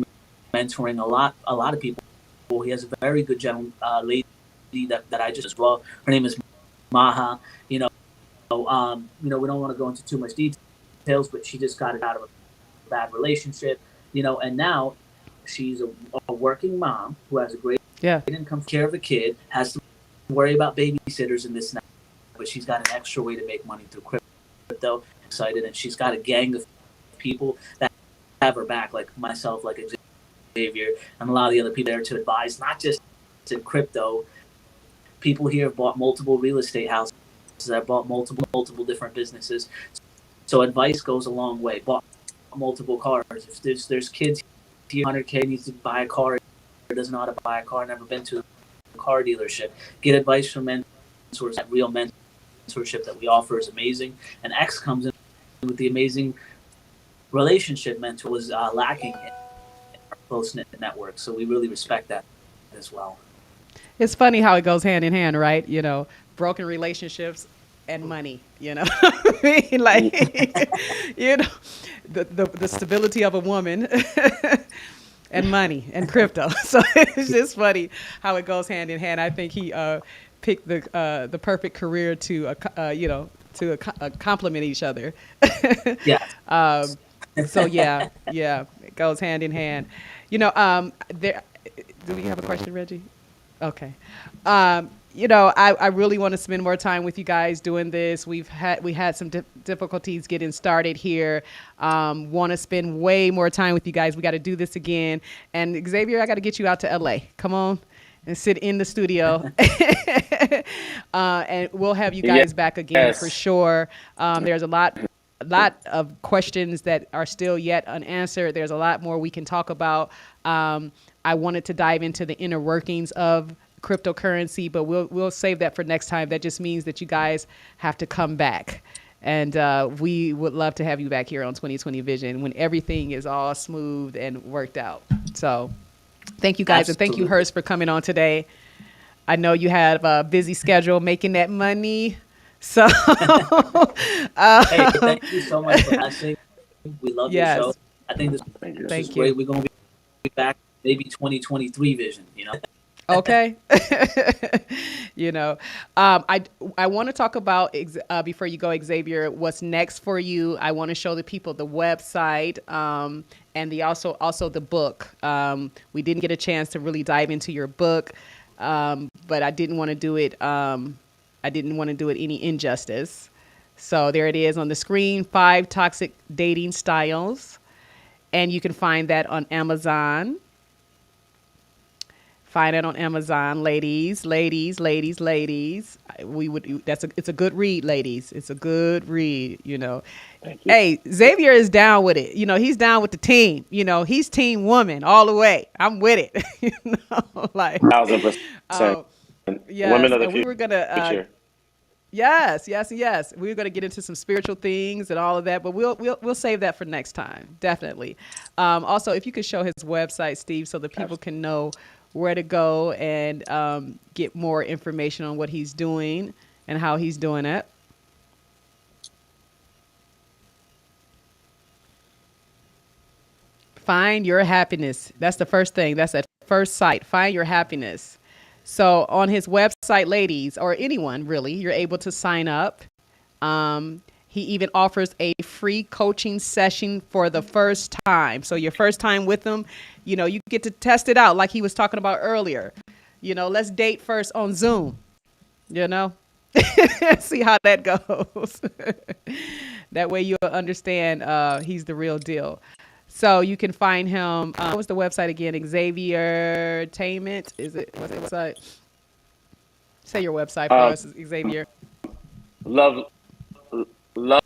mentoring a lot of people. He has a very good lady that I just as well. Her name is Maha. We don't want to go into too much details, but she just got out of a bad relationship, and now she's a working mom who has a great income, care of a kid, has to worry about babysitters and this and that, but she's got an extra way to make money through crypto. Excited, and she's got a gang of people that have her back, like myself, like Xavier, and a lot of the other people there to advise, not just in crypto. People here have bought multiple real estate houses. I've bought multiple different businesses. So advice goes a long way. Bought multiple cars. If there's kids here, 100K needs to buy a car, doesn't know how to buy a car, never been to a car dealership. Get advice from mentors. That real mentorship that we offer is amazing. And X comes in with the amazing relationship mentor was lacking in our close-knit network. So we really respect that as well. It's funny how it goes hand in hand, right? Broken relationships and money, I mean, like, the stability of a woman and money and crypto. So it's just funny how it goes hand in hand. I think he picked the perfect career to complement each other. Yeah. So yeah, it goes hand in hand. There. Do we have a question, Reggie? Okay. you know, I really want to spend more time with you guys doing this. We had some difficulties getting started here. Want to spend way more time with you guys. We got to do this again. And Xavier, I got to get you out to LA. Come on and sit in the studio. And we'll have you guys back again for sure. There's a lot of questions that are still yet unanswered. There's a lot more we can talk about. I wanted to dive into the inner workings of cryptocurrency, but we'll save that for next time. That just means that you guys have to come back. And we would love to have you back here on 2020 Vision when everything is all smooth and worked out. So thank you guys. Absolutely. And thank you, Hurst, for coming on today. I know you have a busy schedule making that money. So Hey, thank you so much for asking. We love your show. I think this is great. We're going to be back maybe 2023 Vision, you know? Okay. You know, I want to talk about, before you go, Xavier, what's next for you. I want to show the people the website and the also the book. We didn't get a chance to really dive into your book, but I didn't want to do it. I didn't want to do it any injustice. So there it is on the screen, 5 Toxic Dating Styles. And you can find that on Amazon. Find it on Amazon, ladies. It's a good read, ladies. It's a good read, you know. Hey, Xavier is down with it. You know, he's down with the team. You know, he's team woman all the way. I'm with it. You know, like 1,000%. Yes, Women of the and we were gonna yes. We were gonna get into some spiritual things and all of that, but we'll save that for next time, definitely. Also, if you could show his website, Steve, so that people can know where to go and get more information on what he's doing and how he's doing it. Find your happiness. That's the first thing. That's that first site. Find your happiness. So on his website, ladies, or anyone really, you're able to sign up. He even offers a free coaching session for the first time. So your first time with him, you know, you get to test it out like he was talking about earlier. You know, let's date first on Zoom, you know, see how that goes. That way you'll understand he's the real deal. So you can find him. What was the website again? Xavier Tainment. Is it? What's the website? Say your website for us, Xavier. Love, live.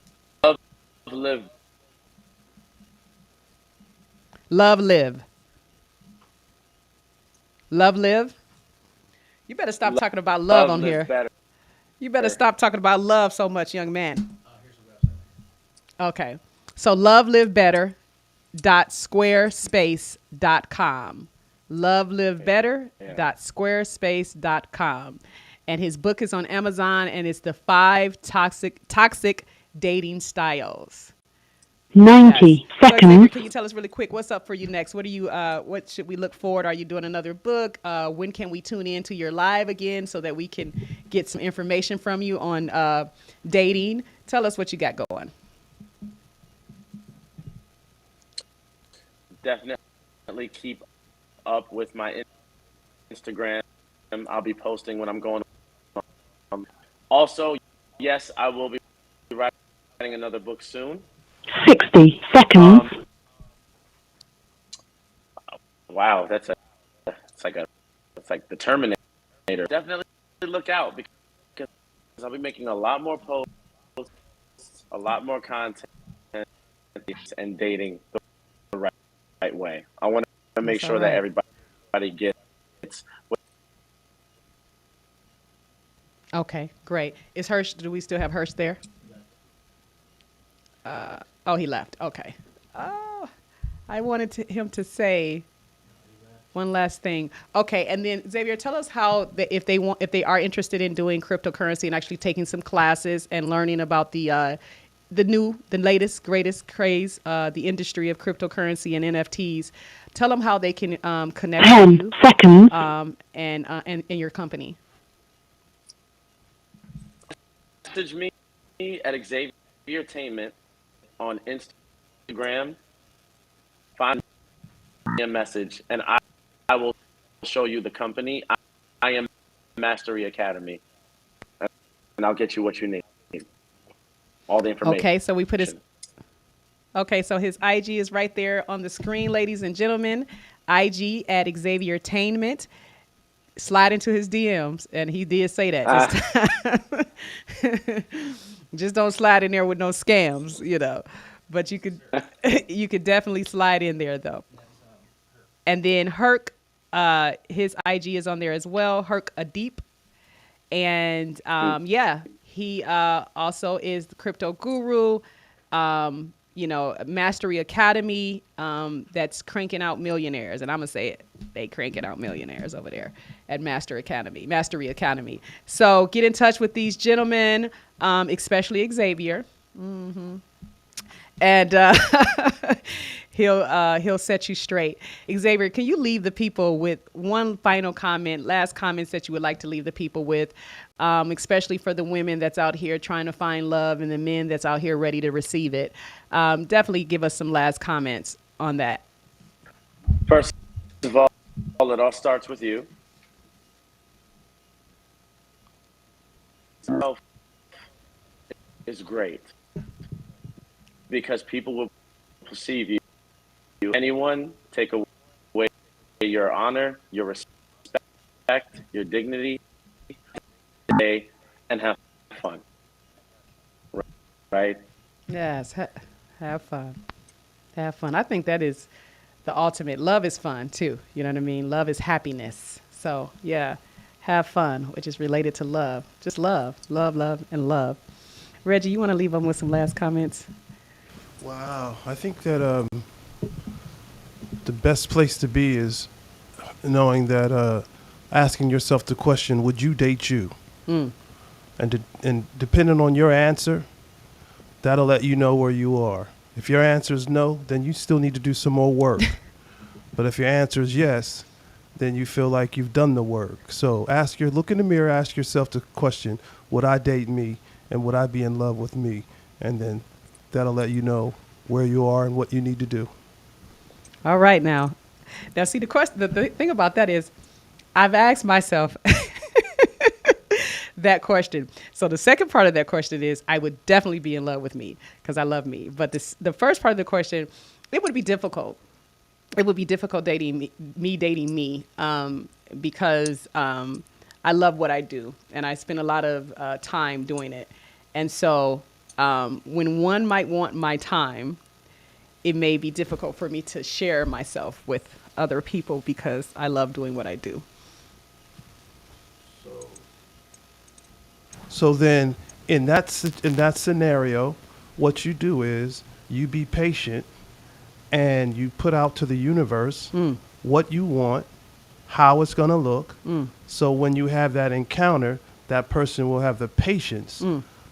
Love live. You better stop talking about love on here. Better. You better stop talking about love so much, young man. Okay. So lovelivebetter.squarespace.com. Lovelivebetter.squarespace.com. And his book is on Amazon, and it's the 5 toxic dating styles. 90 So, Xavier, seconds. can you tell us really quick what's up for you next? What should we look forward? Are you doing another book? When can we tune in to your live again so that we can get some information from you on dating? Tell us what you got going. Definitely keep up with my Instagram. I'll be posting when I'm going. Also, yes, I will be writing another book soon. 60 seconds. Wow, it's like the Terminator. Definitely look out because I'll be making a lot more posts, a lot more content, and dating the right way. I want to make sure that everybody gets. Okay, great. Is Hirsch? Do we still have Hirsch there? Oh, he left. Okay. Oh, I wanted him to say one last thing. Okay, and then Xavier, tell us how if they are interested in doing cryptocurrency and actually taking some classes and learning about the latest, greatest craze, the industry of cryptocurrency and NFTs. Tell them how they can connect with you. 10 seconds. And your company. Message me at Xavier Tainment on Instagram. Find me a message, and I will show you the company. I am Mastery Academy, and I'll get you what you need. All the information. Okay, so we put his. Okay, so his IG is right there on the screen, ladies and gentlemen. IG at Xavier Tainment. Slide into his DMs, and he did say that this time. Just don't slide in there with no scams, you know. But you could you could definitely slide in there though. And then Herc, his IG is on there as well, Herc Adeep. And yeah, he also is the crypto guru, you know, Mastery Academy, that's cranking out millionaires. And I'm going to say it, they cranking out millionaires over there at Mastery Academy. So get in touch with these gentlemen, especially Xavier. And he'll set you straight. Xavier, can you leave the people with one final comment, last comments that you would like to leave the people with, especially for the women that's out here trying to find love and the men that's out here ready to receive it? Definitely give us some last comments on that. First of all, it all starts with you. Self is great because people will perceive you. Anyone take away your honor, your respect, your dignity, and have fun. Right? Yes, have fun. Have fun. I think that is the ultimate. Love is fun too. You know what I mean? Love is happiness. So yeah, have fun, which is related to love. Just love, and love. Reggie, you want to leave them with some last comments? Wow, I think that the best place to be is knowing that asking yourself the question, would you date you? And depending on your answer, that'll let you know where you are. If your answer is no, then you still need to do some more work. But if your answer is yes, then you feel like you've done the work. So look in the mirror, ask yourself the question, would I date me and would I be in love with me? And then that'll let you know where you are and what you need to do. All right, now see, the thing about that is I've asked myself that question. So the second part of that question is I would definitely be in love with me because I love me. But the first part of the question, it would be difficult. It would be difficult dating me because I love what I do and I spend a lot of time doing it. And so when one might want my time, it may be difficult for me to share myself with other people because I love doing what I do. So then in that scenario, what you do is you be patient and you put out to the universe what you want, how it's going to look. So when you have that encounter, that person will have the patience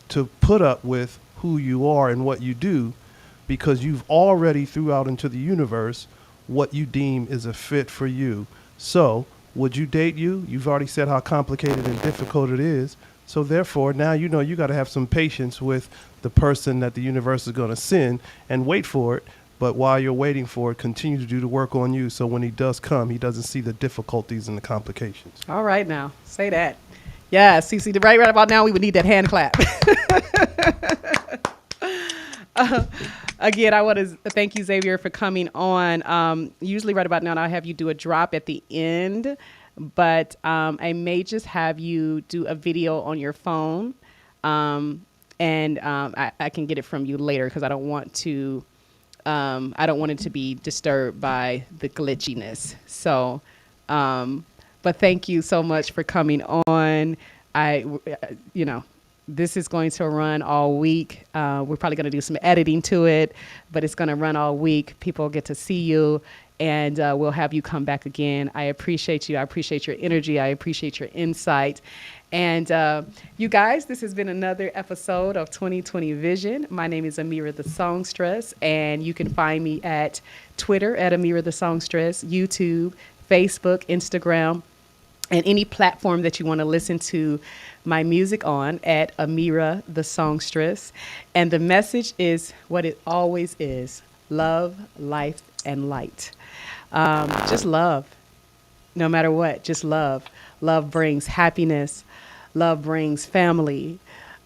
to put up with who you are and what you do because you've already threw out into the universe what you deem is a fit for you. So would you date you? You've already said how complicated and difficult it is. So therefore, now you know you got to have some patience with the person that the universe is going to send and wait for it. But while you're waiting for it, continue to do the work on you so when he does come, he doesn't see the difficulties and the complications. All right, now say that. Yeah, see, right about now we would need that hand clap. Again, I want to thank you, Xavier, for coming on. Usually right about now I have you do a drop at the end, but I may just have you do a video on your phone, and I can get it from you later because I don't want it to be disturbed by the glitchiness. So, but thank you so much for coming on. This is going to run all week. We're probably going to do some editing to it, but it's going to run all week. People get to see you, and we'll have you come back again. I appreciate you. I appreciate your energy. I appreciate your insight. And you guys, this has been another episode of 2020 Vision. My name is Amira the Songstress, and you can find me at Twitter at Amira the Songstress, YouTube, Facebook, Instagram, and any platform that you want to listen to my music on at Amira the Songstress. And the message is what it always is: love, life, and light. Just love. no matter what, just love. Love brings happiness. Love brings family.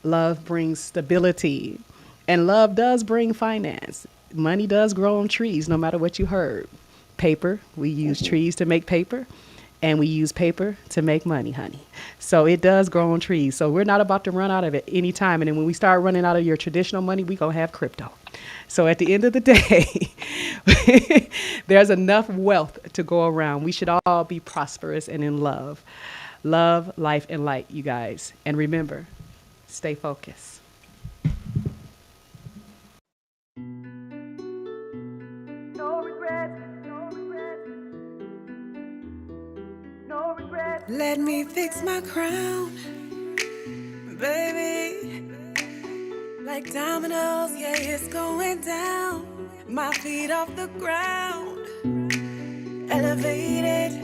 Love brings stability. And love does bring finance. Money does grow on trees, no matter what you heard. Paper, we use trees to make paper. And we use paper to make money, honey. So it does grow on trees. So we're not about to run out of it anytime. And then when we start running out of your traditional money, we're going to have crypto. So at the end of the day, there's enough wealth to go around. We should all be prosperous and in love. Love, life, and light, you guys. And remember, stay focused. Let me fix my crown, baby. Like dominoes, yeah, it's going down. My feet off the ground, elevated.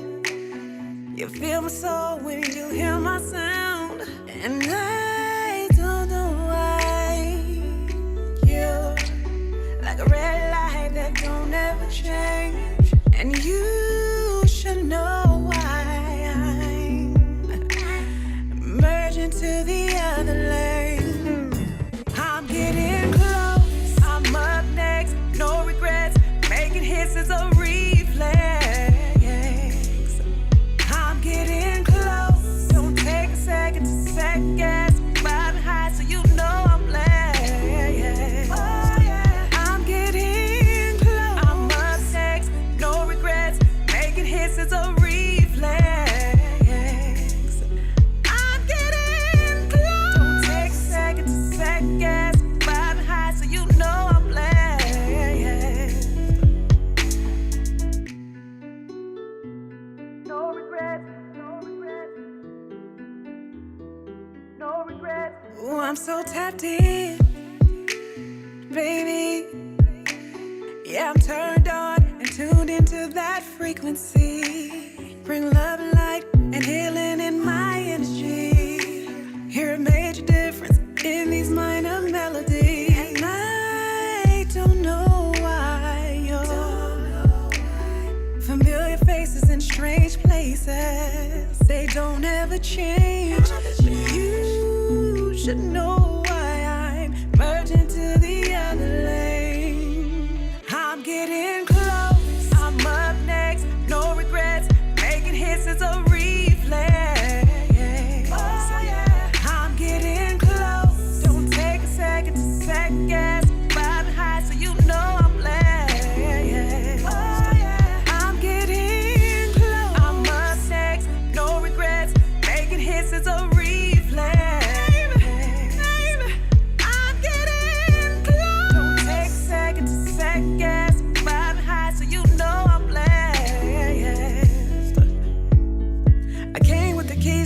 You feel my soul when you hear my sound. And I don't know why you're like a red light that don't ever change. And you should know why merging to the other lane. I'm getting close, I'm up next, no regrets. Making hits is a reflex. I'm getting close, don't take a second to second guess. Vibing high so you know I'm blessed. Oh yeah, I'm getting close, I'm up next, no regrets. Making hits is a reflex. Ooh, I'm so tapped in, baby. Yeah, I'm turned on and tuned into that frequency. Bring love and light and healing in my energy. Hear a major difference in these minor melodies. And I don't know why you're familiar faces in strange places. They don't ever change. But you should know why I'm merging to the other lane. I'm getting close, I'm up next, no regrets. Making hits is a reflex. Oh yeah, I'm getting close, don't take a second to second guess. Vibing high so you know I'm blessed. Oh yeah, I'm getting close, I'm up next, no regrets. Making hits is a reflex.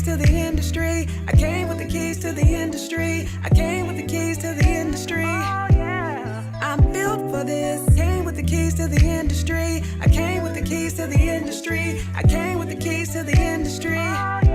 To the industry, I came with the keys to the industry. I came with the keys to the industry. Oh yeah, I'm built for this. Came with the keys to the industry. I came with the keys to the industry. I came with the keys to the industry. Oh, yeah.